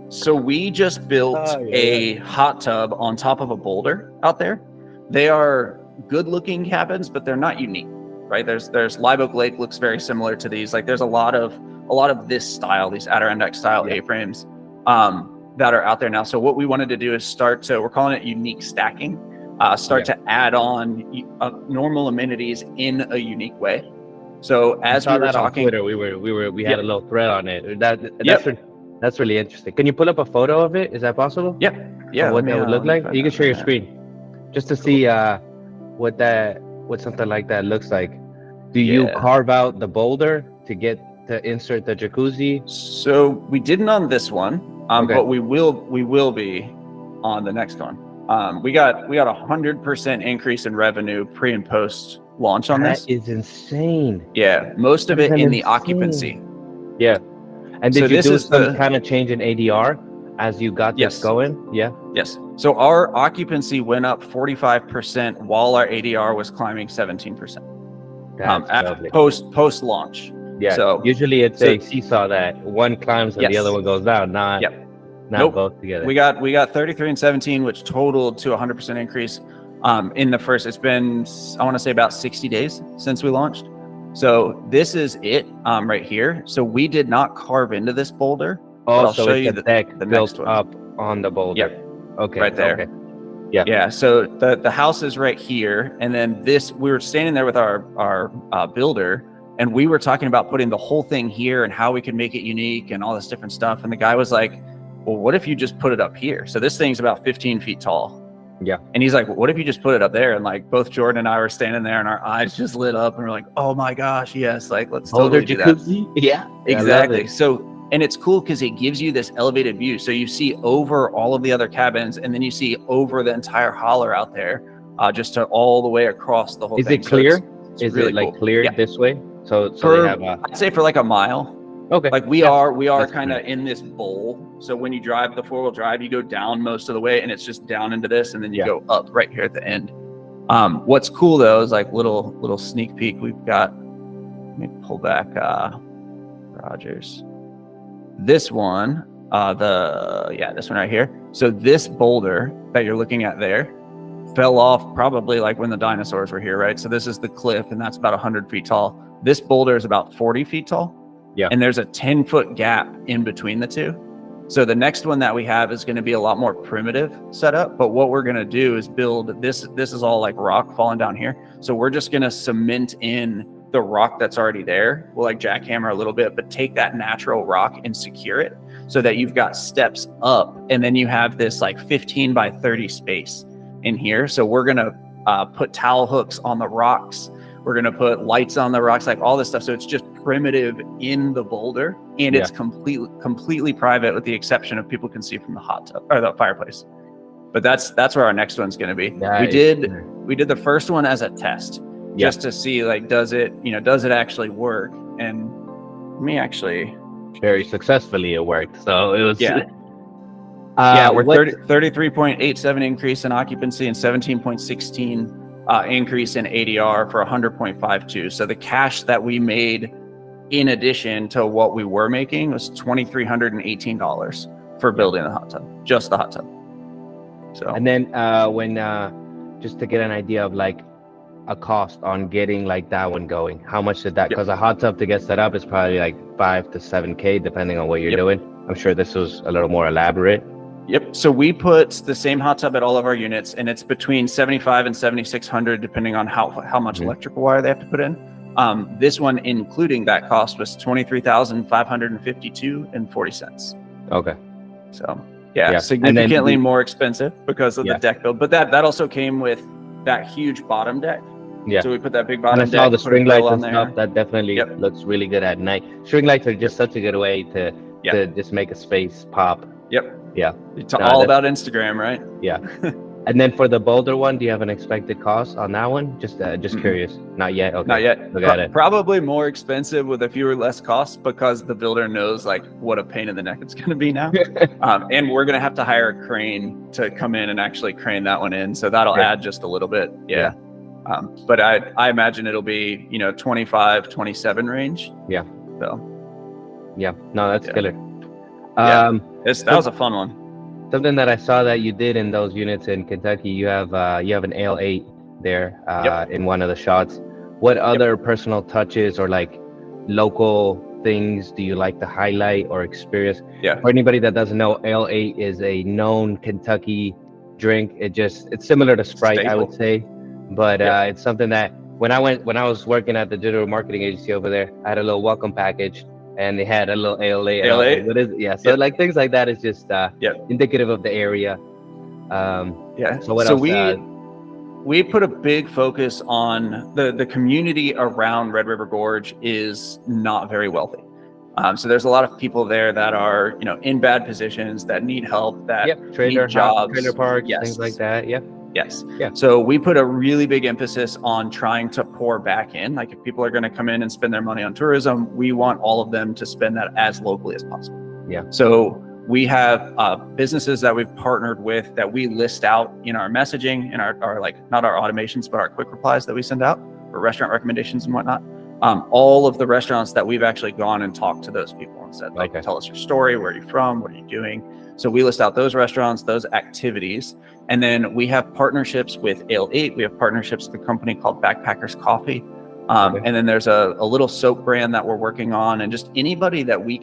So we just built a hot tub on top of a boulder out there. They are good looking cabins, but they're not unique, right? There's Live Oak Lake looks very similar to these. Like there's a lot of this style, these Adirondack style A-frames that are out there now. So what we wanted to do is we're calling it unique stacking, to add on normal amenities in a unique way. So as we were talking, on Twitter, we had a little thread on it. That's really interesting. Can you pull up a photo of it? Is that possible? Yeah. What that would look like? You can share your screen, just to see what something like that looks like. Do you carve out the boulder to insert the jacuzzi? So we didn't on this one, but we will be on the next one. We got 100% increase in revenue pre and post launch on this. That is insane. Yeah, most of it in the occupancy. Yeah. And did you do some kind of change in ADR as you got this going? Yeah. Yes. So our occupancy went up 45% while our ADR was climbing 17%. Post launch. Yeah. So usually it's a seesaw that one climbs and the other one goes down. Not both together. We got 33 and 17, which totaled to 100% increase. In the first, it's been, I want to say about 60 days since we launched. So this is it right here. So we did not carve into this boulder. Oh, I'll show you the deck built up on the boulder. Yep. Okay. Right there. Okay. Yeah. Yeah. So the house is right here, and then we were standing there with our builder, and we were talking about putting the whole thing here and how we could make it unique and all this different stuff. And the guy was like, "Well, what if you just put it up here?" So this thing's about 15 feet tall. Yeah. And he's like, well, what if you just put it up there? And like both Jordan and I were standing there and our eyes just lit up and we're like, oh my gosh, yes. Like, let's totally do that. Yeah, exactly. So, and it's cool because it gives you this elevated view. So you see over all of the other cabins and then you see over the entire holler out there, just to all the way across the whole thing. Is it clear? So is really it like cool. cleared this way? So they have I'd say for like a mile. Okay. Like we are kind of in this bowl. So when you drive the 4-wheel drive, you go down most of the way and it's just down into this and then you go up right here at the end. What's cool though is like little sneak peek we've got. Let me pull back Rogers. This one, this one right here. So this boulder that you're looking at there fell off probably like when the dinosaurs were here, right? So this is the cliff and that's about 100 feet tall. This boulder is about 40 feet tall. Yeah. And there's a 10-foot gap in between the two. So the next one that we have is going to be a lot more primitive setup. But what we're going to do is build this. This is all like rock falling down here. So we're just going to cement in the rock that's already there. We'll like jackhammer a little bit, but take that natural rock and secure it so that you've got steps up. And then you have this like 15 by 30 space in here. So we're going to put towel hooks on the rocks. We're going to put lights on the rocks, like all this stuff. So it's just primitive in the boulder and it's completely private with the exception of people can see from the hot tub or the fireplace. But that's where our next one's going to be. Nice. We did the first one as a test just to see like, does it actually work? And me actually very successfully it worked. So it was, we're 33.87 increase in occupancy and 17.16 increase in ADR for 100.52. So the cash that we made in addition to what we were making was $2,318 for building the hot tub, just the hot tub. So and then when just to get an idea of like a cost on getting like that one going, how much did that? Because a hot tub to get set up is probably like $5,000 to $7,000 depending on what you're doing. I'm sure this was a little more elaborate. Yep. So we put the same hot tub at all of our units, and it's between 7,500 and 7,600 depending on how much electrical wire they have to put in. This one, including that cost, was $23,552.40. Okay. So significantly more expensive because of the deck build, but that also came with that huge bottom deck. Yeah. So we put that big bottom deck. All the string lights and stuff that definitely looks really good at night. String lights are just such a good way to just make a space pop. Yep. Yeah. It's all about Instagram, right? Yeah. And then for the Boulder one, do you have an expected cost on that one? Just curious. Not yet. Okay. Not yet. Look at it. Probably more expensive with a fewer less costs because the builder knows like what a pain in the neck it's going to be now. And we're going to have to hire a crane to come in and actually crane that one in. So that'll add just a little bit. Yeah. But I imagine it'll be, 25, 27 range. Yeah. So. Yeah. No, that's killer. That was a fun one. Something that I saw that you did in those units in Kentucky, you have an AL8 there in one of the shots. What other personal touches or like local things do you like to highlight or experience? Yeah. For anybody that doesn't know, AL8 is a known Kentucky drink. It's similar to Sprite, I would say, but it's something that when I was working at the digital marketing agency over there, I had a little welcome package. And they had a little AL8. AL8? What is it? Yeah. So like things like that is just indicative of the area. So what else? We put a big focus on the community around Red River Gorge is not very wealthy. So there's a lot of people there that are, in bad positions that need help, that need jobs, trailer parks, things like that. Yeah. Yes. Yeah. So we put a really big emphasis on trying to pour back in. Like if people are going to come in and spend their money on tourism, we want all of them to spend that as locally as possible. Yeah. So we have businesses that we've partnered with that we list out in our messaging, in our like, not our automations, but our quick replies that we send out for restaurant recommendations and whatnot. All of the restaurants that we've actually gone and talked to those people and said, like, tell us your story, where are you from, what are you doing? So we list out those restaurants, those activities. And then we have partnerships with AL8. We have partnerships with a company called Backpackers Coffee. And then there's a little soap brand that we're working on, and just anybody that we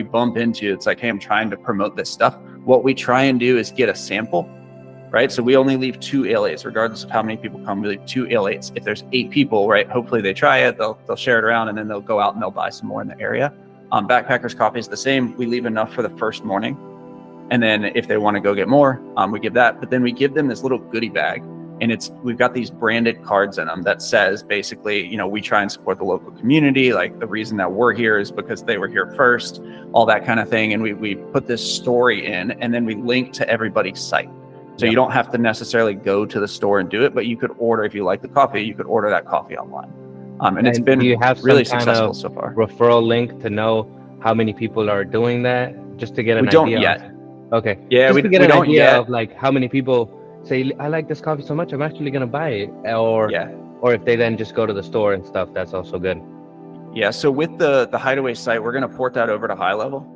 bump into. It's like, hey, I'm trying to promote this stuff. What we try and do is get a sample, right? So we only leave 2 AL8s, regardless of how many people come. We leave 2 AL8s. If there's 8 people, right? Hopefully they try it. They'll share it around, and then they'll go out and they'll buy some more in the area. Backpackers Coffee is the same. We leave enough for the first morning. And then if they want to go get more, we give that. But then we give them this little goodie bag, and we've got these branded cards in them that says basically, we try and support the local community. Like the reason that we're here is because they were here first, all that kind of thing. And we put this story in, and then we link to everybody's site. So you don't have to necessarily go to the store and do it, but you could order, if you like the coffee, you could order that coffee online. And it's been really successful so far. Referral link to know how many people are doing that, just to get an idea? We don't yet. Okay. Yeah, just to get an idea of like how many people say, I like this coffee so much, I'm actually gonna buy it. Or if they then just go to the store and stuff, that's also good. Yeah. So with the Hideaway site, we're gonna port that over to High Level.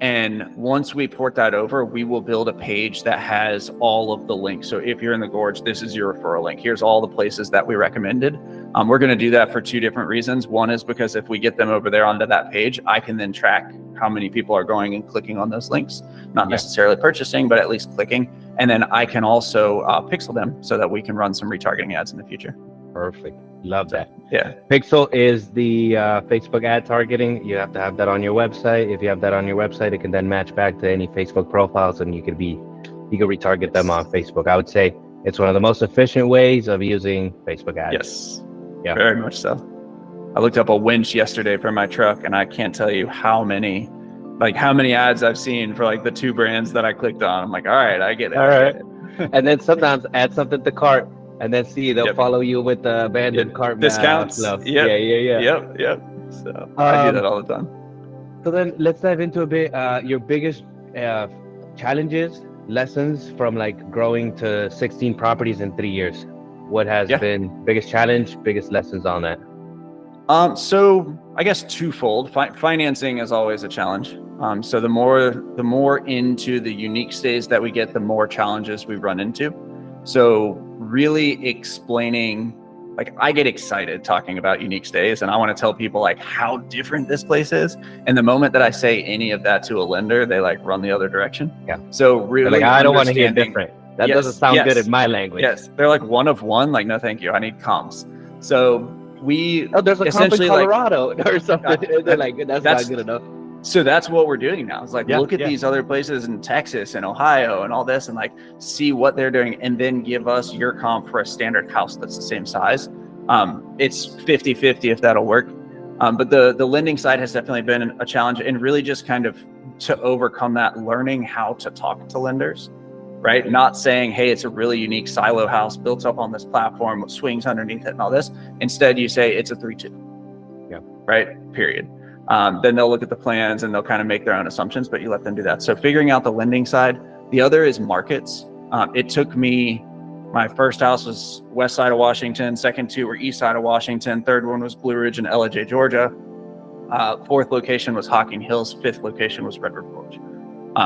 And once we port that over, we will build a page that has all of the links. So if you're in the gorge, this is your referral link. Here's all the places that we recommended. We're going to do that for 2 different reasons. One is because if we get them over there onto that page, I can then track how many people are going and clicking on those links, not necessarily purchasing, but at least clicking. And then I can also pixel them so that we can run some retargeting ads in the future. Perfect. Love that. Yeah. Pixel is the Facebook ad targeting. You have to have that on your website. If you have that on your website, it can then match back to any Facebook profiles, and you could retarget them on Facebook. I would say it's one of the most efficient ways of using Facebook ads. Yes. Yeah. Very much so. I looked up a winch yesterday for my truck, and I can't tell you how many ads I've seen for like the 2 brands that I clicked on. I'm like, all right, I get it. All right. And then sometimes add something to cart, and then they'll follow you with the abandoned cart discounts. Stuff. Yep. Yeah. Yep. So I do that all the time. So then let's dive into a bit your biggest challenges, lessons from like growing to 16 properties in 3 years. What has been biggest challenge, biggest lessons on that? So I guess twofold. Financing is always a challenge. So the more into the unique stays that we get, the more challenges we run into. So really explaining, like I get excited talking about unique stays, and I want to tell people like how different this place is. And the moment that I say any of that to a lender, they like run the other direction. Yeah. So really, I don't want to hear different. That doesn't sound good in my language. Yes. They're like one of one. Like, no, thank you. I need comps. So there's a comp in Colorado or something. They're like, that's not good enough. So that's what we're doing now. It's like, look at these other places in Texas and Ohio and all this, and like see what they're doing, and then give us your comp for a standard house that's the same size. It's 50-50 if that'll work. But the lending side has definitely been a challenge, and really just kind of to overcome that, learning how to talk to lenders, right? Not saying, hey, it's a really unique silo house built up on this platform with swings underneath it and all this. Instead, you say it's a 3-2. Yeah. Right. Period. Then they'll look at the plans and they'll kind of make their own assumptions, but you let them do that. So figuring out the lending side. The other is markets. It took me, my first house was west side of Washington. Second two were east side of Washington. Third one was Blue Ridge and LJ, Georgia. Fourth location was Hocking Hills. Fifth location was Red River Gorge.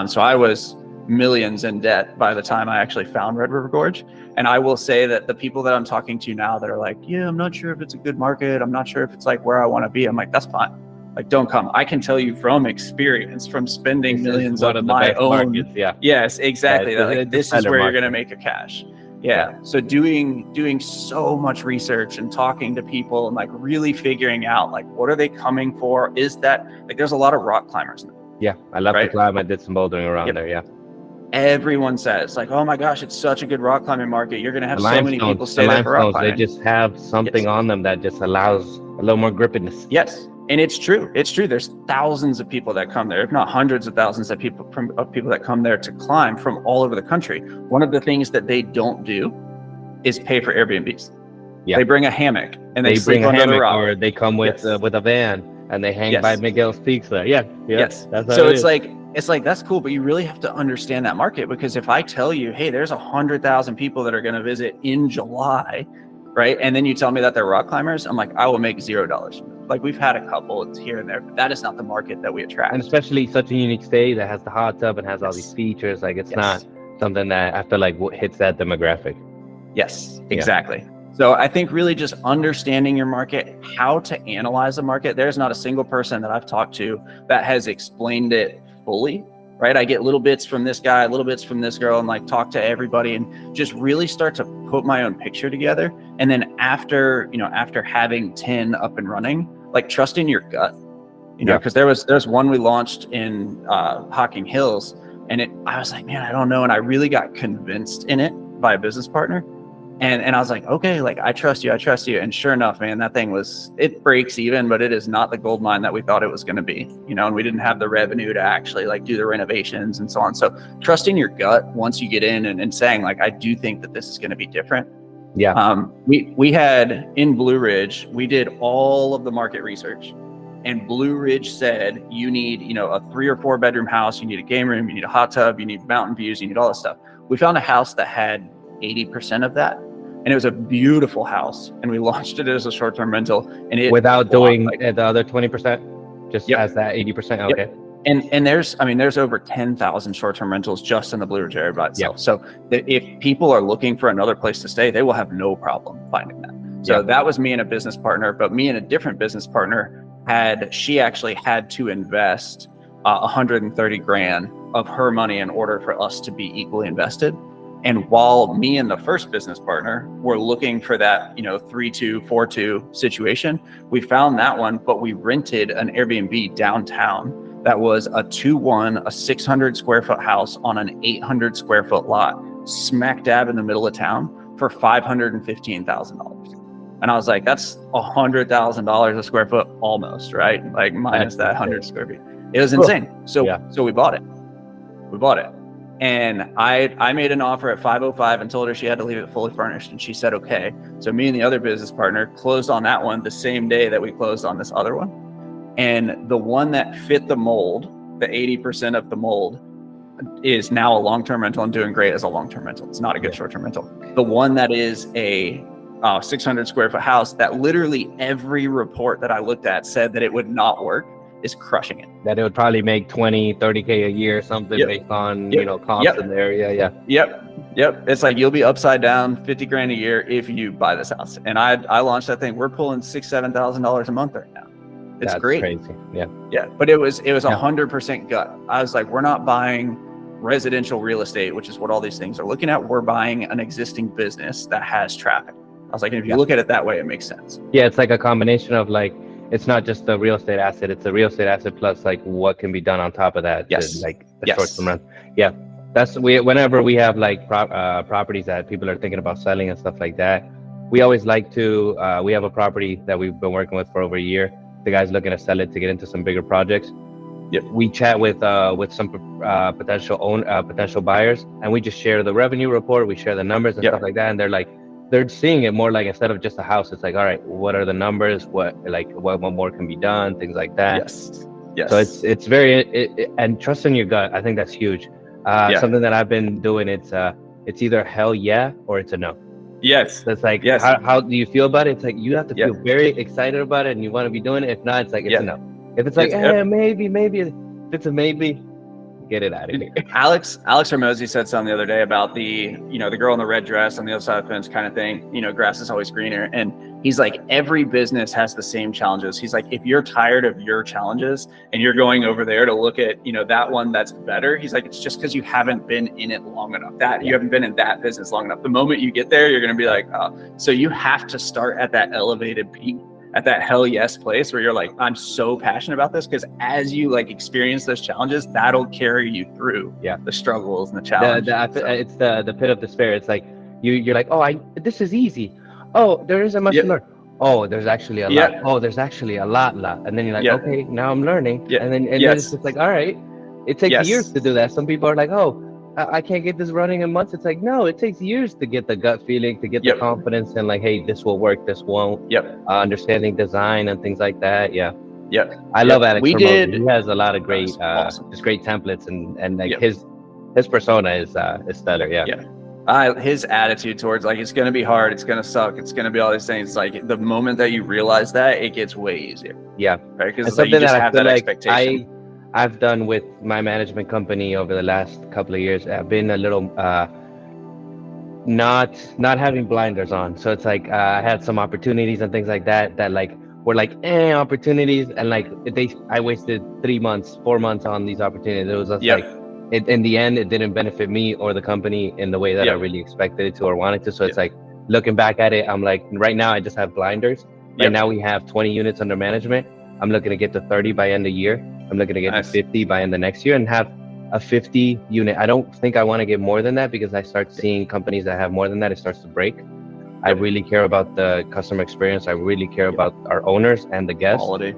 So I was millions in debt by the time I actually found Red River Gorge. And I will say that the people that I'm talking to now that are like, yeah, I'm not sure if it's a good market. I'm not sure if it's like where I want to be. I'm like, that's fine. Like, don't come. I can tell you from experience, from spending millions of my own. Markets, yeah. Yes, exactly. Yeah, like, this is where you're going to make a cash. Yeah. So doing so much research and talking to people and like really figuring out like, what are they coming for? Is that like, there's a lot of rock climbers now. Yeah. I love to climb. I did some bouldering around there. Yeah. Everyone says like, oh my gosh, it's such a good rock climbing market. You're going to have so many people stay there for rock climbing. They just have something on them that just allows a little more grippiness. Yes. And it's true. It's true. There's thousands of people that come there, if not hundreds of thousands of people that come there to climb from all over the country. One of the things that they don't do is pay for Airbnbs. Yeah. They bring a hammock and they sleep under the rock. Or they come with a van and they hang by Miguel's Peaks there. Yeah. Yes. That's so it's like that's cool, but you really have to understand that market, because if I tell you, hey, there's 100,000 people that are going to visit in July, right? And then you tell me that they're rock climbers, I'm like, I will make $0. Like, we've had a couple, it's here and there, but that is not the market that we attract. And especially such a unique stay that has the hot tub and has all these features. Like, it's not something that I feel like hits that demographic. Yes, exactly. So I think really just understanding your market, how to analyze the market. There's not a single person that I've talked to that has explained it fully, right? I get little bits from this guy, little bits from this girl, and like talk to everybody and just really start to put my own picture together. And then after having 10 up and running, like trusting your gut, because there's one we launched in Hocking Hills, and I was like, man, I don't know. And I really got convinced in it by a business partner. And I was like, okay, like, I trust you. And sure enough, man, that thing it breaks even, but it is not the gold mine that we thought it was going to be, and we didn't have the revenue to actually like do the renovations and so on. So trusting your gut once you get in and saying like, I do think that this is going to be different. Yeah. We had in Blue Ridge, we did all of the market research, and Blue Ridge said, you need, a 3 or 4 bedroom house. You need a game room, you need a hot tub, you need mountain views, you need all this stuff. We found a house that had 80% of that. And it was a beautiful house, and we launched it as a short-term rental. And it without doing the other 20%, just as that 80%. Okay. And there's over 10,000 short-term rentals just in the Blue Ridge area by itself. Yep. So if people are looking for another place to stay, they will have no problem finding that. So that was me and a business partner, but me and a different business partner she actually had to invest 130 grand of her money in order for us to be equally invested. And while me and the first business partner were looking for that, 3-2, 4-2 situation, we found that one, but we rented an Airbnb downtown that was a 2-1, a 600 square foot house on an 800 square foot lot, smack dab in the middle of town for $515,000. And I was like, that's $100,000 a square foot almost, right? Like minus that 100 square feet. It was insane. So we bought it. And I made an offer at 505 and told her she had to leave it fully furnished, and she said okay. So me and the other business partner closed on that one the same day that we closed on this other one. And the one that fit the mold, the 80% of the mold, is now a long-term rental and doing great as a long-term rental. It's not a good short-term rental. The one that is a 600 square foot house that literally every report that I looked at said that it would not work is crushing it. That it would probably make 20, 30K a year or something based on, comps in the area. Yep. It's like, you'll be upside down 50 grand a year if you buy this house. And I launched that thing. We're pulling $6,000-$7,000 a month right now. It's great. Crazy. Yeah. But it was 100% gut. I was like, we're not buying residential real estate, which is what all these things are looking at. We're buying an existing business that has traffic. I was like, if you look at it that way, it makes sense. Yeah. It's like a combination of like, it's not just the real estate asset, it's a real estate asset plus like what can be done on top of that. Yes. To, like the short-term rent. Yeah. Whenever we have like properties that people are thinking about selling and stuff like that, we always like to, we have a property that we've been working with for over a year. The guy's looking to sell it to get into some bigger projects. we chat with some potential buyers, and we just share the revenue report, we share the numbers and stuff like that, and they're seeing it more like, instead of just a house, it's like, all right, what are the numbers, what more can be done, things like that. Yes. So it's very and trust in your gut. I think that's huge. Something that I've been doing, it's either hell yeah or it's a no. Yes. So it's like, how do you feel about it? It's like, you have to feel very excited about it and you want to be doing it. If not, it's like, it's a no. If it's like, maybe, if it's a maybe, get it out of here. Alex Hormozy said something the other day about the girl in the red dress on the other side of the fence kind of thing. Grass is always greener. And he's like, every business has the same challenges. He's like, if you're tired of your challenges and you're going over there to look at, that one that's better, he's like, it's just because you haven't been in it long enough. You haven't been in that business long enough. The moment you get there, you're going to be like, oh. So you have to start at that elevated peak, at that hell yes place where you're like, I'm so passionate about this, because as you experience those challenges, that'll carry you through the struggles and the challenges. It's the pit of despair. It's like you're like, oh, this is easy. Oh, there isn't much to learn. Oh, there's actually a lot. Oh, there's actually a lot. And then you're like, okay, now I'm learning. And then it's just like, all right, it takes years to do that. Some people are like, oh, I can't get this running in months. It's like, no, it takes years to get the gut feeling, to get the confidence, and like, hey, this will work, this won't. Understanding design and things like that. I love Alex. He has a lot of great, just great templates, and like his persona is stellar. His attitude towards it's going to be hard, it's going to suck, it's going to be all these things. Like the moment that you realize that, it gets way easier. Right? Because you just have that expectation. I've done with my management company over the last couple of years. I've been a little not having blinders on. So it's like I had some opportunities and things like that were opportunities, and I wasted 3 months, 4 months on these opportunities. It was just in the end, it didn't benefit me or the company in the way that I really expected it to or wanted to. So it's like, looking back at it, I'm like, right now I just have blinders. Right now we have 20 units under management. I'm looking to get to 30 by end of year. I'm looking to get to 50 by end of next year and have a 50 unit. I don't think I want to get more than that, because I start seeing companies that have more than that, it starts to break. I really care about the customer experience. I really care about our owners and the guests. Quality.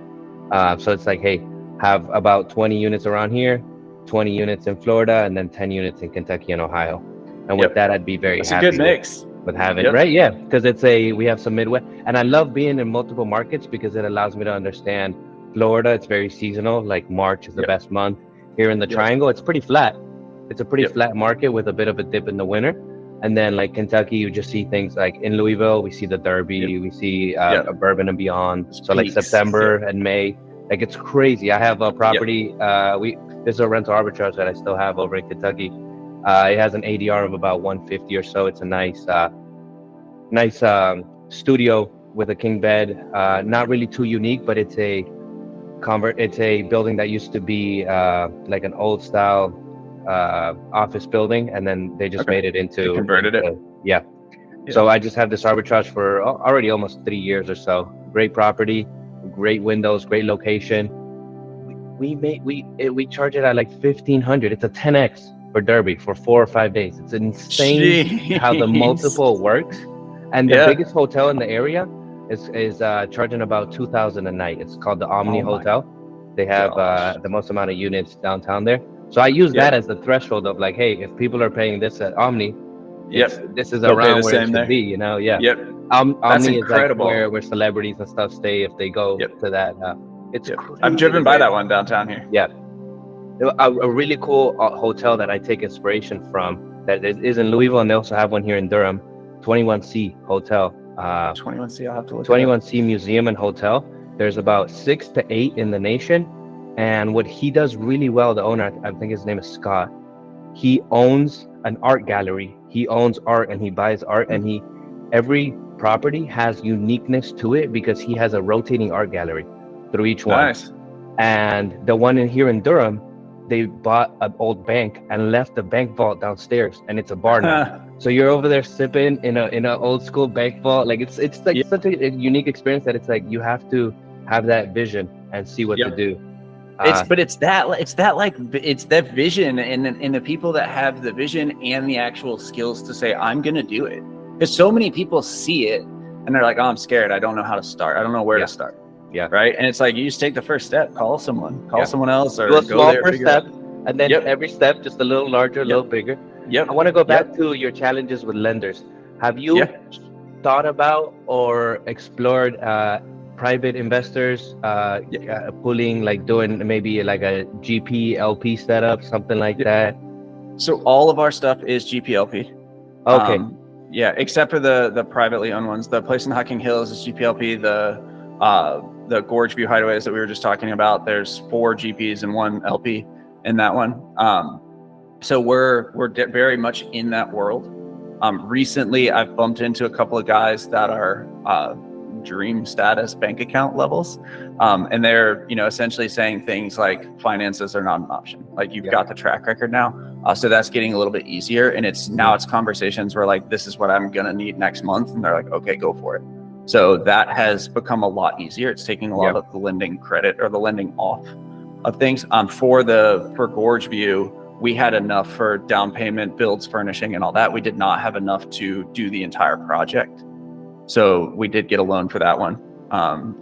So it's like, hey, have about 20 units around here, 20 units in Florida, and then 10 units in Kentucky and Ohio. And with that, I'd be very happy. That's a good mix. With having, right? Yeah, because we have some Midwest, and I love being in multiple markets because it allows me to understand Florida. It's very seasonal. Like March is the best month. Here in the Triangle, it's pretty flat. It's a pretty flat market with a bit of a dip in the winter. And then like Kentucky, you just see things like in Louisville, we see the Derby, we see Bourbon and Beyond. So like September and May, it's crazy. I have a property. This is a rental arbitrage that I still have over in Kentucky. It has an ADR of about 150 or so. It's a nice studio with a king bed. Not really too unique, but it's a building that used to be like an old style office building, and then they just made it into converted it. So I just have this arbitrage for already almost 3 years or so. Great property, great windows, great location. We charge it at like $1,500. It's a 10x for Derby for 4 or 5 days. It's insane how the multiple works. And the biggest hotel in the area is charging about $2,000 a night. It's called the Omni Hotel. They have the most amount of units downtown there. So I use that as the threshold of like, hey, if people are paying this at Omni, this is around where it should be, Omni is like where celebrities and stuff stay if they go to that. It's I've driven by that one downtown here. A really cool hotel that I take inspiration from that is in Louisville, and they also have one here in Durham, 21C Hotel. 21C, I'll have to look 21C Museum and Hotel. There's about 6 to 8 in the nation. And what he does really well, the owner, I think his name is Scott, he owns an art gallery. He owns art and he buys art, and every property has uniqueness to it because he has a rotating art gallery through each one. Nice. And the one here in Durham, they bought an old bank and left the bank vault downstairs, and it's a bar now. So you're over there sipping in an old school bank vault. Like it's like such a unique experience that it's like you have to have that vision and see what to do. It's that vision and the people that have the vision and the actual skills to say, I'm gonna do it. Because so many people see it and they're like, oh, I'm scared. I don't know how to start. I don't know where to start. Yeah. Right. And it's like, you just take the first step, call someone else, or Do a go small there, first figure it step, out. and then Yep. every step just a little larger, a little bigger. Yep. I want to go back Yep. to your challenges with lenders. Have you Yeah. thought about or explored private investors pulling, like doing maybe like a GP LP setup, something like that? So all of our stuff is GPLP. Okay. Yeah, except for the privately owned ones. The place in Hocking Hills is GPLP. The Gorge View Hideaways that we were just talking about, there's 4 GPs and 1 LP in that one. So we're very much in that world. Recently, I've bumped into a couple of guys that are dream status bank account levels, and they're essentially saying things like finances are not an option. Like, you've got the track record now, so that's getting a little bit easier. And it's conversations where like, this is what I'm gonna need next month, and they're like, okay, go for it. So that has become a lot easier. It's taking a lot of the lending credit or the lending off of things. For Gorge View, we had enough for down payment, builds, furnishing, and all that. We did not have enough to do the entire project. So we did get a loan for that one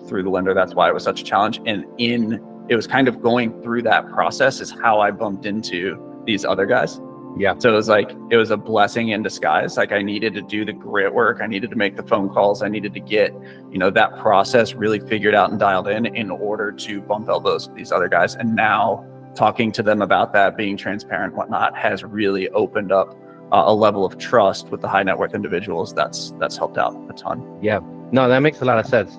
through the lender. That's why it was such a challenge. And it was kind of going through that process is how I bumped into these other guys. Yeah. So it was a blessing in disguise. Like, I needed to do the grit work. I needed to make the phone calls. I needed to get, that process really figured out and dialed in order to bump elbows with these other guys. And now talking to them about that, being transparent, whatnot, has really opened up a level of trust with the high net worth individuals. That's helped out a ton. Yeah. No, that makes a lot of sense.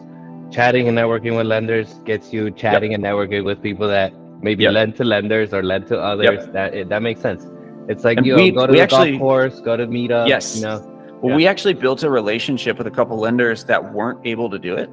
Chatting and networking with lenders gets you chatting and networking with people that maybe lend to lenders or lend to others. That makes sense. It's like, go to the golf course, go to meetups. Yes. Well, we actually built a relationship with a couple lenders that weren't able to do it,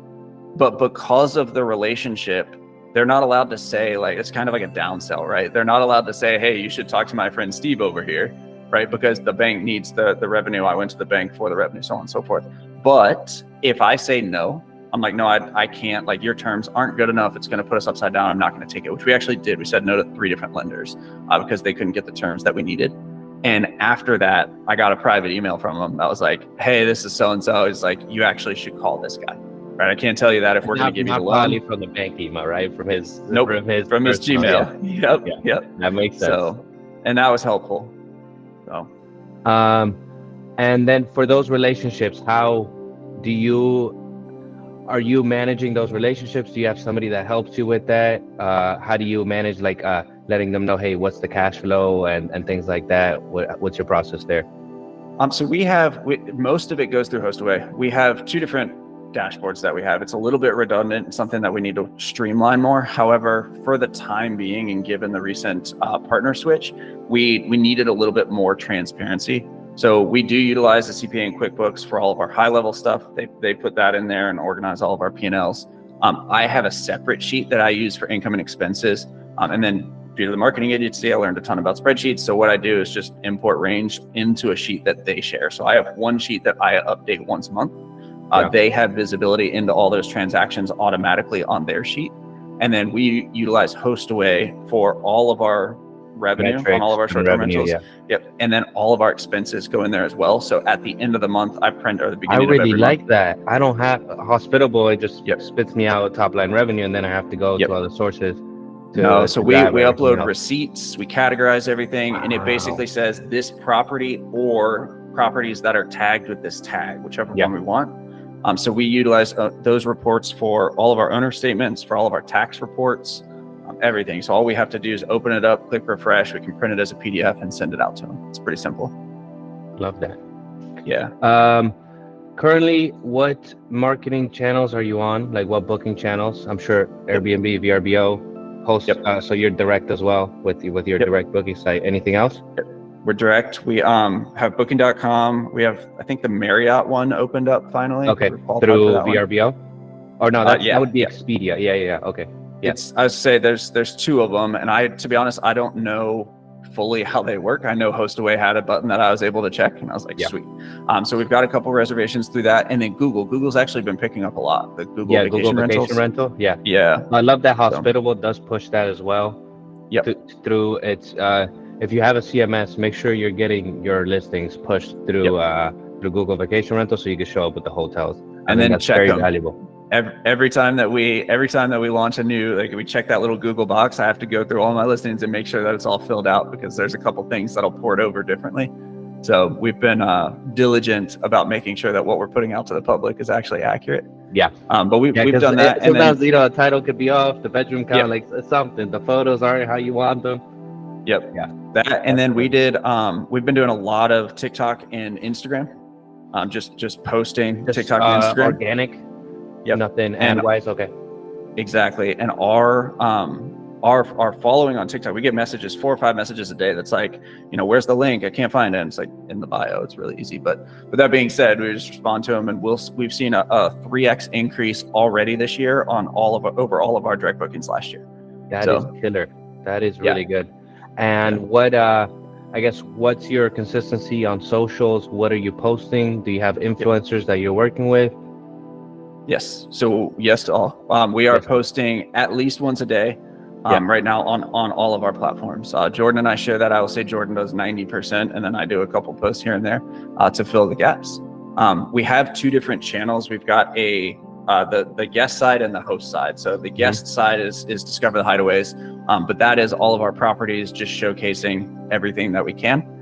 but because of the relationship, they're not allowed to say, like, it's kind of like a downsell, right? They're not allowed to say, hey, you should talk to my friend Steve over here, right? Because the bank needs the revenue. I went to the bank for the revenue, so on and so forth. But if I say no, I'm like, no, I can't, like, your terms aren't good enough. It's going to put us upside down. I'm not going to take it, which we actually did. We said no to 3 different lenders because they couldn't get the terms that we needed. And after that, I got a private email from them that was like, hey, this is so-and-so. He's like, you actually should call this guy, right? I can't tell you that if we're going to give you the loan. Probably from the bank email, right? From his Gmail. Yeah. Yep. That makes sense. So, and that was helpful. So, and then for those relationships, are you managing those relationships? Do you have somebody that helps you with that? How do you manage, like, letting them know, hey, what's the cash flow and things like that? What's your process there? So most of it goes through HostAway. We have 2 different dashboards that we have. It's a little bit redundant, something that we need to streamline more. However, for the time being, and given the recent partner switch, we needed a little bit more transparency. So we do utilize the CPA and QuickBooks for all of our high level stuff. They put that in there and organize all of our P&Ls. I have a separate sheet that I use for income and expenses. And then due to the marketing agency, I learned a ton about spreadsheets. So what I do is just import range into a sheet that they share. So I have one sheet that I update once a month. They have visibility into all those transactions automatically on their sheet. And then we utilize HostAway for all of our revenue, on all of our short-term rentals. Yep. And then all of our expenses go in there as well. So at the end of the month, or the beginning of every month. I really like that. I don't have Hospitable. It just spits me out top line revenue, and then I have to go to other sources. So we upload receipts, we categorize everything, and it basically says this property or properties that are tagged with this tag, whichever one we want. So we utilize those reports for all of our owner statements, for all of our tax reports, everything. So all we have to do is open it up, click refresh. We can print it as a PDF and send it out to them. It's pretty simple. Love that. Yeah. Currently, what marketing channels are you on? Like, what booking channels? I'm sure Airbnb, VRBO, host. So you're direct as well with your direct booking site. Anything else? We're direct. We have booking.com. We have, I think, the Marriott one opened up finally. Okay. Through VRBO? Or no, that would be Expedia. Yeah. Okay. Yeah. I would say there's 2 of them, and to be honest, I don't know fully how they work. I know HostAway had a button that I was able to check, and I was like, sweet. So we've got a couple reservations through that, and then Google's actually been picking up a lot. The Google vacation rental. Yeah. I love that Hospitable does push that as well. Through its if you have a CMS, make sure you're getting your listings pushed through Google Vacation Rental so you can show up with the hotels. And then that's check very them. valuable. every time that we launch a new, like we check that little Google box, I have to go through all my listings and make sure that it's all filled out because there's a couple things that'll port over differently. So we've been diligent about making sure that what we're putting out to the public is actually accurate. Yeah. But we've done that. Sometimes, the title could be off, the bedroom count, Yep. like something, the photos aren't how you want them. Yep. Yeah. That, and then we've been doing a lot of TikTok and Instagram. Just posting TikTok and Instagram. Organic. Yep. Nothing ad-wise. Okay. Exactly. And our following on TikTok, we get messages, 4 or 5 messages a day. That's like, where's the link? I can't find it. And it's like in the bio. It's really easy. But with that being said, we just respond to them, and we've seen a 3x increase already this year on over all of our direct bookings last year. That is killer. That is really good. And what I guess what's your consistency on socials? What are you posting? Do you have influencers that you're working with? Yes. So yes to all. We are posting at least once a day right now on all of our platforms. Jordan and I share that. I will say Jordan does 90%, and then I do a couple posts here and there to fill the gaps. We have 2 different channels. We've got the guest side and the host side. So the guest side is Discover the Hideaways, but that is all of our properties just showcasing everything that we can.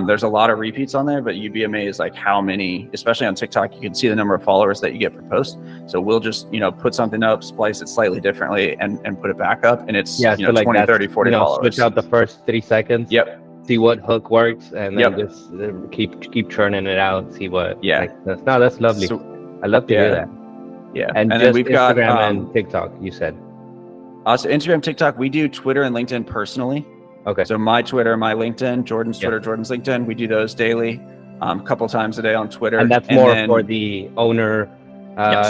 There's a lot of repeats on there, but you'd be amazed like how many, especially on TikTok, you can see the number of followers that you get per post. So we'll just, put something up, splice it slightly differently and put it back up. And it's, 20, like 30, 40 followers. Switch out the first 3 seconds. Yep. See what hook works, and then just keep churning it out. See what. That's lovely. So, I love to hear that. Yeah. And then just we've Instagram got and TikTok, you said. So Instagram, TikTok, we do Twitter and LinkedIn personally. Okay. So my Twitter, my LinkedIn, Jordan's Twitter, Jordan's LinkedIn. We do those daily, a couple times a day on Twitter. And that's more for the owner,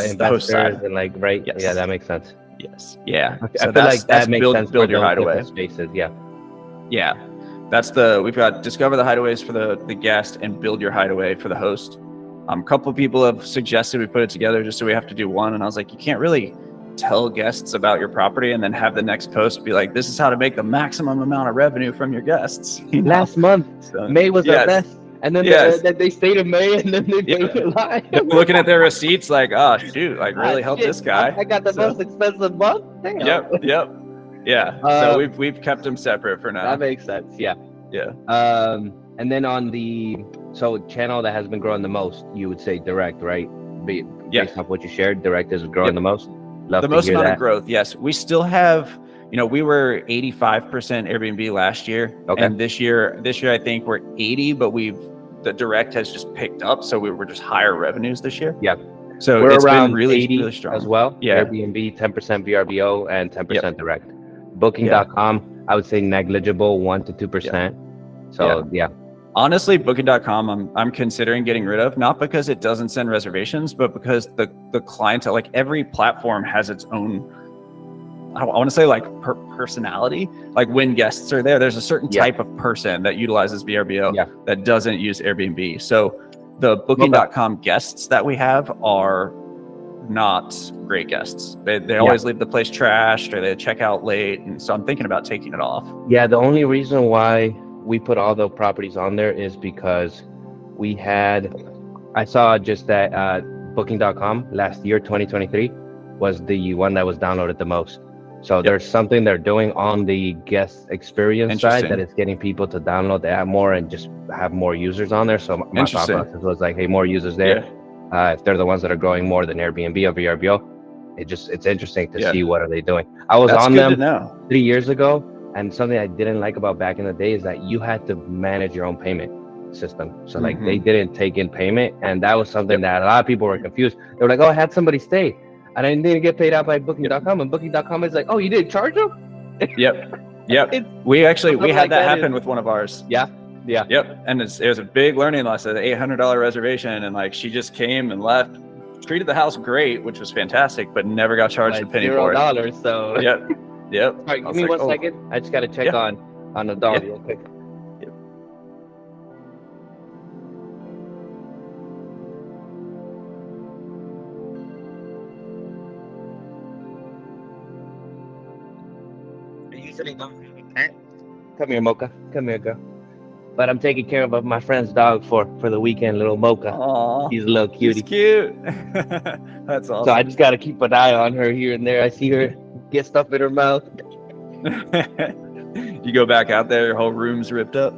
investors, and like, right? Yes. Yeah, that makes sense. Yes. Yeah. Okay. So I feel like that makes sense. Build your hideaway spaces. Yeah. Yeah. We've got Discover the Hideaways for the guest and Build Your Hideaway for the host. A couple of people have suggested we put it together just so we have to do one. And I was like, you can't really tell guests about your property and then have the next post be like, this is how to make the maximum amount of revenue from your guests. Last month, May was the best. And then they stayed in May, and then they made it live. Looking at their receipts like, oh, shoot, like really help this guy. I got the most expensive month. Damn. Yep. Yeah. So we've kept them separate for now. That makes sense. Yeah. Yeah. And then on the channel that has been growing the most, you would say direct, right? Based off what you shared, direct is growing the most. Love the most amount of growth. Yes. We still have, we were 85% Airbnb last year. Okay. And this year I think we're 80, but the direct has just picked up. So we were just higher revenues this year. Yeah. So we're it's around been really, 80 really strong as well. Yeah. Airbnb, 10% VRBO and 10% direct. Booking.com, I would say negligible, 1 to 2%. So honestly, Booking.com, I'm considering getting rid of, not because it doesn't send reservations, but because the clientele, like every platform has its own, I want to say like personality. Like when guests are there, there's a certain type of person that utilizes VRBO that doesn't use Airbnb. So the Booking.com guests that we have are not great guests. They always leave the place trashed, or they check out late. And so I'm thinking about taking it off. Yeah, the only reason why we put all the properties on there is because I saw just that Booking.com last year, 2023, was the one that was downloaded the most. So there's something they're doing on the guest experience side that is getting people to download the app more and just have more users on there. So my thought process was like, hey, more users there. If they're the ones that are growing more than Airbnb or VRBO, it's interesting to see what are they doing. I was on them 3 years ago, and something I didn't like about back in the day is that you had to manage your own payment system. So like they didn't take in payment, and that was something that a lot of people were confused. They were like, oh, I had somebody stay, and I didn't get paid out by Booking.com, and Booking.com is like, oh, you didn't charge them? We had that happen with one of ours. Yep. And it was a big learning lesson, an $800 reservation, and like she just came and left, treated the house great, which was fantastic, but never got charged a penny for it. $0. So Yep. All right, give me 1 second. I just gotta check on the dog real quick. Are you sitting down? Come here, Mocha. Come here, girl. But I'm taking care of my friend's dog for the weekend, little Mocha. Aw, He's a little cutie. he's cute. That's awesome. So I just gotta keep an eye on her here and there. I see her get stuff in her mouth. You go back out there, your whole room's ripped up.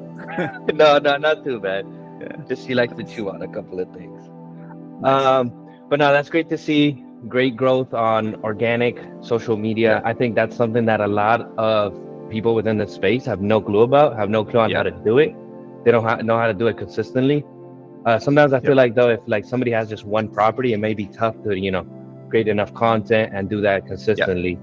No, not too bad. Yeah. Just she likes to chew on a couple of things. Nice. But no, that's great to see. Great growth on organic social media. Yeah. I think that's something that a lot of people within the space have no clue about, have no clue on how to do it. They don't know how to do it consistently. Sometimes I feel like though, if like somebody has just one property, it may be tough to, create enough content and do that consistently.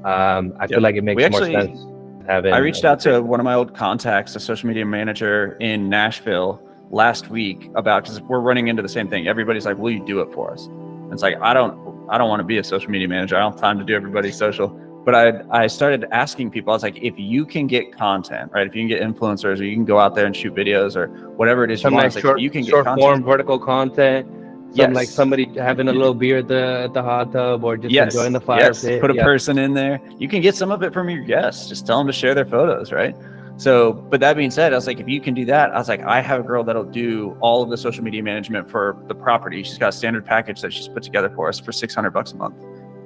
I feel like it makes more sense having. I reached out to one of my old contacts, a social media manager in Nashville last week because we're running into the same thing. Everybody's like, will you do it for us? And it's like, I don't want to be a social media manager. I don't have time to do everybody's social. But I started asking people, I was like, if you can get content, right? If you can get influencers or you can go out there and shoot videos or whatever it is you want, like, you can get content. Form vertical content. Like somebody having a little beer at the hot tub or just enjoying the fire pit. Put a person in there. You can get some of it from your guests. Just tell them to share their photos, right? So, but that being said, I was like, if you can do that, I was like, I have a girl that'll do all of the social media management for the property. She's got a standard package that she's put together for us for $600 a month.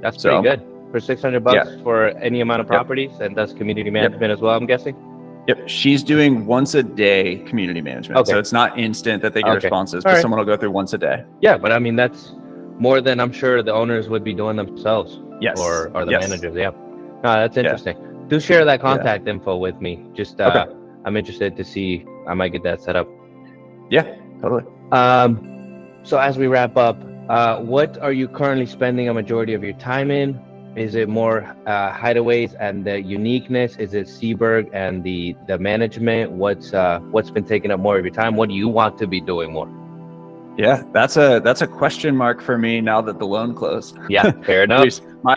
That's pretty good. For $600 for any amount of properties, and does community management as well, I'm guessing? Yep. She's doing once a day community management. Okay. So it's not instant that they get responses, but someone will go through once a day. Yeah, but I mean, that's more than I'm sure the owners would be doing themselves. Yes. Or the managers. Yeah. No, that's interesting. Do share that contact info with me. Just I'm interested to see. I might get that set up. Yeah, totally. So as we wrap up, what are you currently spending a majority of your time in? Is it more hideaways and the uniqueness? Is it Seaberg and the management? What's been taking up more of your time? What do you want to be doing more? Yeah, that's a question mark for me now that the loan closed. Yeah, fair enough. My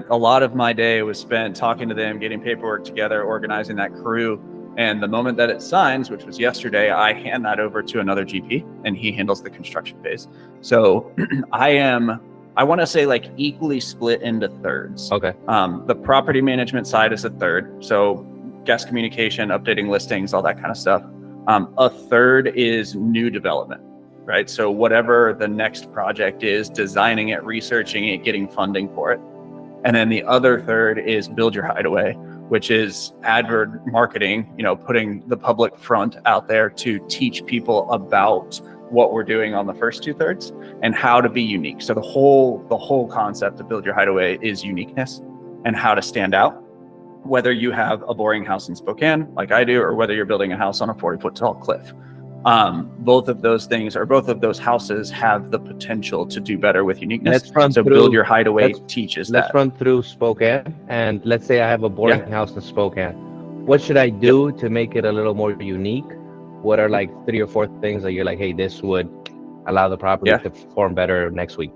a lot of my day was spent talking to them, getting paperwork together, organizing that crew. And the moment that it signs, which was yesterday, I hand that over to another GP and he handles the construction phase. So I want to say like equally split into thirds. Okay. The property management side is a third. So guest communication, updating listings, all that kind of stuff. A third is new development, right? So whatever the next project is, designing it, researching it, getting funding for it. And then the other third is build your hideaway, which is advert marketing, putting the public front out there to teach people about what we're doing on the first 2/3 and how to be unique. So the whole concept of build your hideaway is uniqueness and how to stand out, whether you have a boring house in Spokane like I do, or whether you're building a house on a 40-foot tall cliff. Both of those things, or both of those houses, have the potential to do better with uniqueness. Build your hideaway teaches that. Let's run through Spokane, and let's say I have a boring house in Spokane. What should I do to make it a little more unique? What are like 3 or 4 things that you're like, hey, this would allow the property to perform better next week?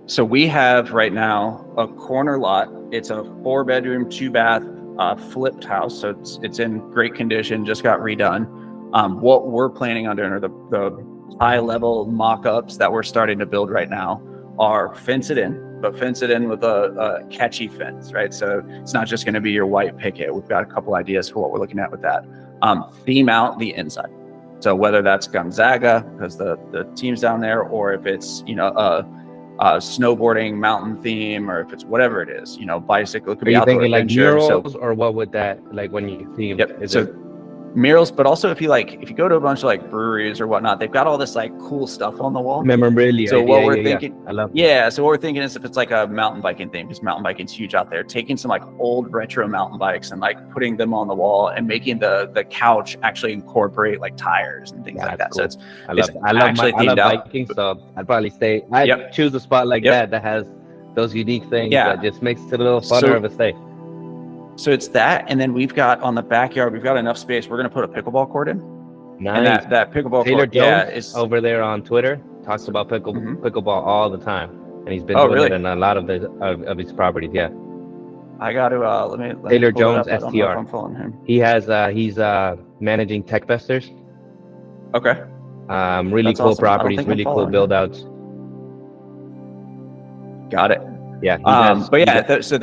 So we have right now a corner lot. It's a 4-bedroom, 2-bath, flipped house. So it's in great condition, just got redone. What we're planning on doing, or the high-level mock-ups that we're starting to build right now, are fence it in, but fence it in with a catchy fence, right? So it's not just going to be your white picket. We've got a couple ideas for what we're looking at with that. Theme out the inside. So whether that's Gonzaga, because the team's down there, or if it's, a snowboarding mountain theme, or if it's whatever it is, bicycle, it could be outdoor thinking like adventure. murals, or what would that, like when you theme? Yep. Murals, but also if you go to a bunch of like breweries or whatnot, they've got all this like cool stuff on the wall. Memorabilia. So what we're thinking, I love. So what we're thinking is if it's like a mountain biking theme, because mountain biking's huge out there, taking some like old retro mountain bikes and like putting them on the wall and making the couch actually incorporate like tires and things like that. Cool. So I love biking, so I'd probably stay. I'd choose a spot like that has those unique things that just makes it a little funner of a stay. So it's that, and then we've got on the backyard, we've got enough space. We're going to put a pickleball court in. Nice. And that pickleball Taylor court, Jones is over there on Twitter, talks about pickleball all the time, and he's been doing it in a lot of his properties. Yeah. I got to let me Taylor Jones STR. I'm following him. He has he's managing TechFesters. Okay. Really cool properties, really cool build outs. Got it. Yeah. So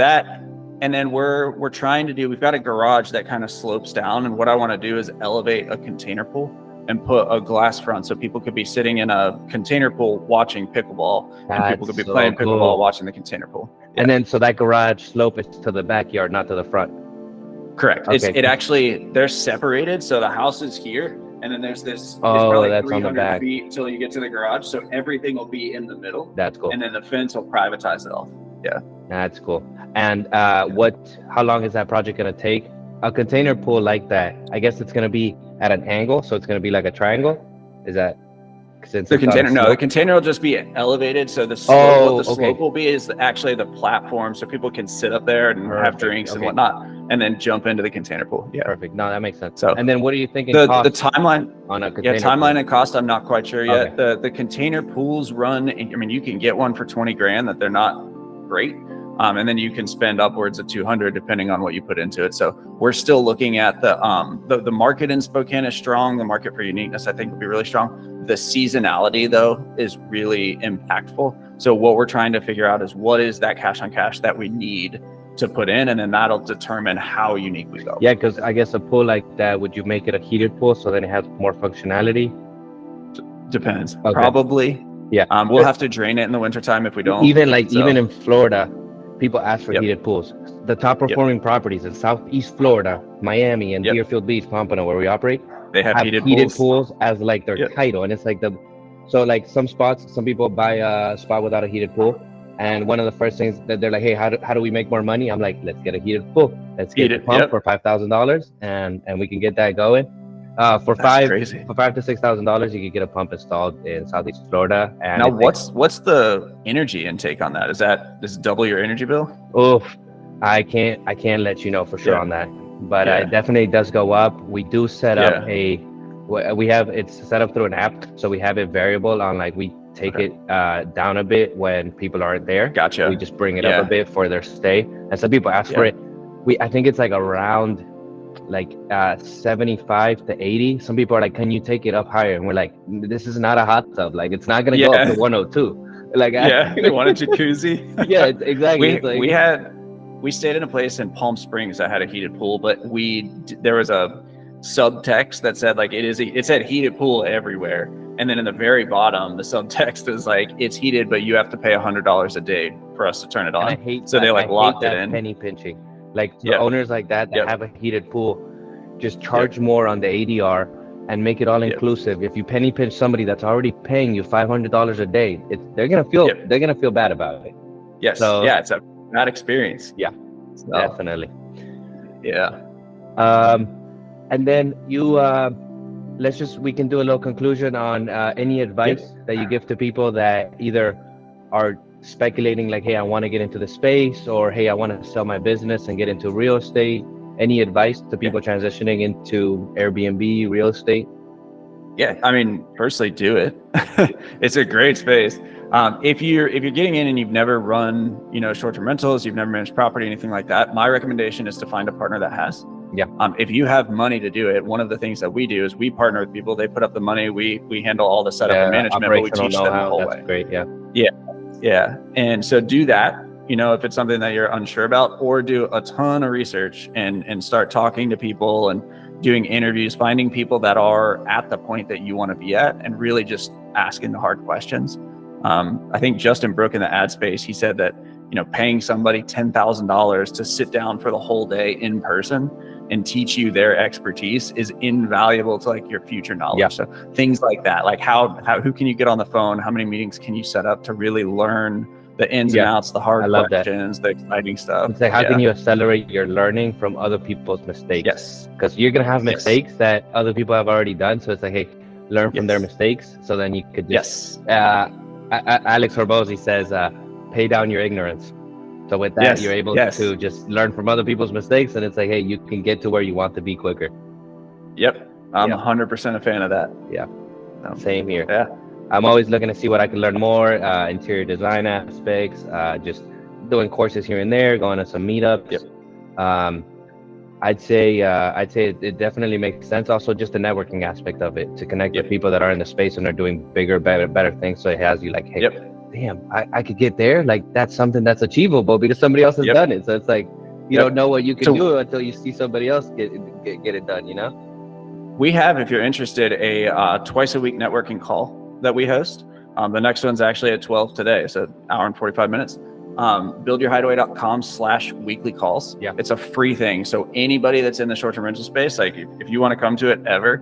And then we're trying to do, we've got a garage that kind of slopes down, and what I want to do is elevate a container pool and put a glass front so people could be sitting in a container pool watching pickleball, and people could be playing pickleball watching the container pool. Yeah. And then so that garage slope is to the backyard, not to the front. Correct. Okay. It actually, they're separated, so the house is here, and then there's this. It's Oh, probably that's on the 300 back. feet until you get to the garage, so everything will be in the middle, That's cool. and then the fence will privatize it off. Yeah. That's cool. And how long is that project gonna take? A container pool like that, I guess it's gonna be at an angle, so it's gonna be like a triangle. Is that since The it's on a container, no, the slope? container will just be elevated. So the slope, what the okay. slope will be is actually the platform, so people can sit up there and have Perfect, drinks and okay. whatnot, and then jump into the container pool. Yeah. Perfect. No, that makes sense. So and then what are you thinking the cost timeline, on a container timeline pool? and cost, I'm not quite sure yet. Okay. The container pools run. I mean, you can get one for 20 grand that they're not great. And then you can spend upwards of 200 depending on what you put into it. So we're still looking at the market in Spokane is strong. The market for uniqueness, I think, will be really strong. The seasonality, though, is really impactful. So what we're trying to figure out is what is that cash on cash that we need to put in, and then that'll determine how unique we go. Yeah, because I guess a pool like that, would you make it a heated pool so then it has more functionality? Depends. Okay. Probably. Yeah. We'll have to drain it in the wintertime if we don't. Even So- even in Florida, people ask for Yep. heated pools. The top performing properties in Southeast Florida, Miami, and Yep. Deerfield Beach, Pompano, where we operate, They have heated pools. pools as like their Yep. title, and it's like so like some spots, some people buy a spot without a heated pool, and one of the first things that they're like, hey, how do we make more money? I'm like, let's get a heated pool. Let's get the Heated, pump yep. for $5,000, and we can get that going. For That's crazy. $5,000 to $6,000, you could get a pump installed in Southeast Florida. And Now, what's the energy intake on that? Does it double your energy bill? Oh, I can't let you know for sure Yeah. on that, but Yeah. it definitely does go up. We do set up Yeah. we have it's set up through an app, so we have it variable on like we take Okay. it down a bit when people aren't there. Gotcha. We just bring it Yeah. up a bit for their stay, and some people ask for Yeah. it. I think it's like around like 75 to 80. Some people are like, can you take it up higher? And we're like, this is not a hot tub, like it's not gonna go up Yeah. to 102. Like Yeah, they want a jacuzzi. yeah, exactly. It's like, We stayed in a place in Palm Springs that had a heated pool, but there was a subtext that said like it said heated pool everywhere, and then in the very bottom the subtext is like it's heated, but you have to pay $100 a day for us to turn it and on. I hate So they, like, I hate locked it that in. penny pinching. Like the Yep. owners like that Yep. have a heated pool, just charge more on the ADR and make it all Yep. inclusive. If you penny pinch somebody that's already paying you $500 a day, they're gonna feel Yep. they're gonna feel bad about it. Yes, So- yeah, it's a bad experience. Yeah. So, Definitely. yeah. And then we can do a little conclusion on any advice that you give to people that either are speculating like, hey, I want to get into the space, or hey, I want to sell my business and get into real estate. Any advice to people transitioning into Airbnb, real estate? Yeah, I mean, personally, do it. It's a great space. If you're getting in and you've never run, short-term rentals, you've never managed property, anything like that, my recommendation is to find a partner that has. Yeah. If you have money to do it, one of the things that we do is we partner with people. They put up the money. We handle all the setup and management, but we operational teach them the know-how. whole That's way. great. Yeah. Yeah. And so do that, if it's something that you're unsure about, or do a ton of research and start talking to people and doing interviews, finding people that are at the point that you want to be at, and really just asking the hard questions. I think Justin Brook in the ad space, he said that, paying somebody $10,000 to sit down for the whole day in person and teach you their expertise is invaluable to like your future knowledge. Yeah. So things like that, like who can you get on the phone? How many meetings can you set up to really learn the ins and outs, the hard questions, the exciting stuff? It's like, how can you accelerate your learning from other people's mistakes? Yes. Because you're going to have mistakes that other people have already done. So it's like, hey, learn from their Yes. mistakes. So then you could just, Yes. Alex Horbozy says, pay down your ignorance. So with that, Yes. you're able Yes. to just learn from other people's mistakes. And it's like, hey, you can get to where you want to be quicker. Yep. I'm Yeah. 100% a fan of that. Yeah. So, Same here. yeah. I'm always looking to see what I can learn more, interior design aspects, just doing courses here and there, going to some meetups. Yep. I'd say it definitely makes sense. Also, just the networking aspect of it, to connect with people that are in the space and are doing bigger, better things. So it has you like, hey, damn, I could get there. Like that's something that's achievable because somebody else has done it. So it's like, you don't know what you can So- do until you see somebody else get it done, you know? We have, if you're interested, a twice a week networking call that we host. The next one's actually at 12 today, so an hour and 45 minutes. Buildyourhideaway.com/weekly calls. Yeah. It's a free thing. So anybody that's in the short-term rental space, like if you want to come to it ever,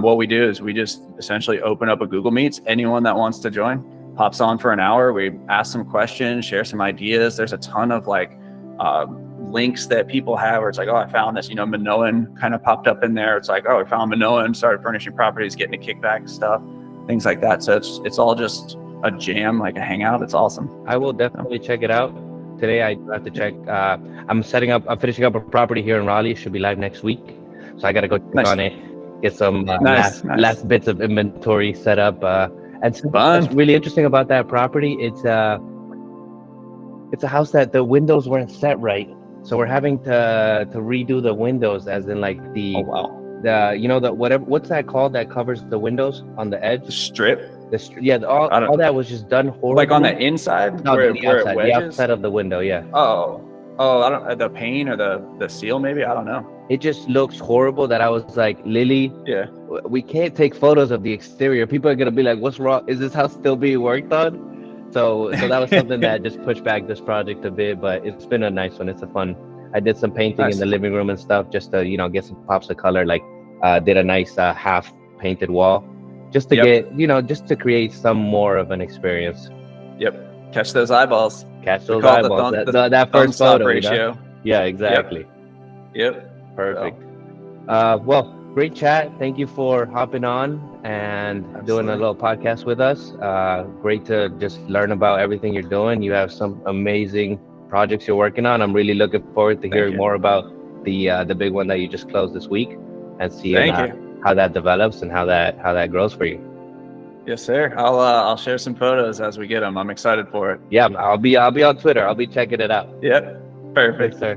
what we do is we just essentially open up a Google Meets. Anyone that wants to join pops on for an hour. We ask some questions, share some ideas. There's a ton of like links that people have where it's like, oh, I found this, Minoan kind of popped up in there. It's like, oh, I found Minoan, started furnishing properties, getting a kickback stuff, things like that. So it's all just a jam, like a hangout. It's awesome. I will definitely check it out. Today I have to check. I'm finishing up a property here in Raleigh. Should be live next week. So I got to go check on it, get some last bits of inventory set up. And what's really interesting about that property, it's a house that the windows weren't set right. So we're having to redo the windows, as in like the what's that called that covers the windows on the edge? The strip. All that was just done horribly. Like on the inside? No, the outside of the window, yeah. Oh, I don't, the pane or the seal maybe? I don't know. It just looks horrible that I was like, Lily, yeah, we can't take photos of the exterior. People are gonna be like, what's wrong? Is this house still being worked on? So that was something that just pushed back this project a bit, but it's been a nice one. It's a fun. I did some painting in the living room and stuff just to get some pops of color. Like did a nice half painted wall, just to get just to create some more of an experience. Yep, catch those eyeballs. Catch those eyeballs. That first photo ratio. Yeah, exactly. Yep. Perfect. Well, great chat. Thank you for hopping on and doing a little podcast with us. Great to just learn about everything you're doing. You have some amazing projects you're working on. I'm really looking forward to hearing more about the big one that you just closed this week, and seeing how that develops and how that grows for you. Yes, sir. I'll share some photos as we get them. I'm excited for it. Yeah, I'll be on Twitter. I'll be checking it out. Yep. Perfect, sir.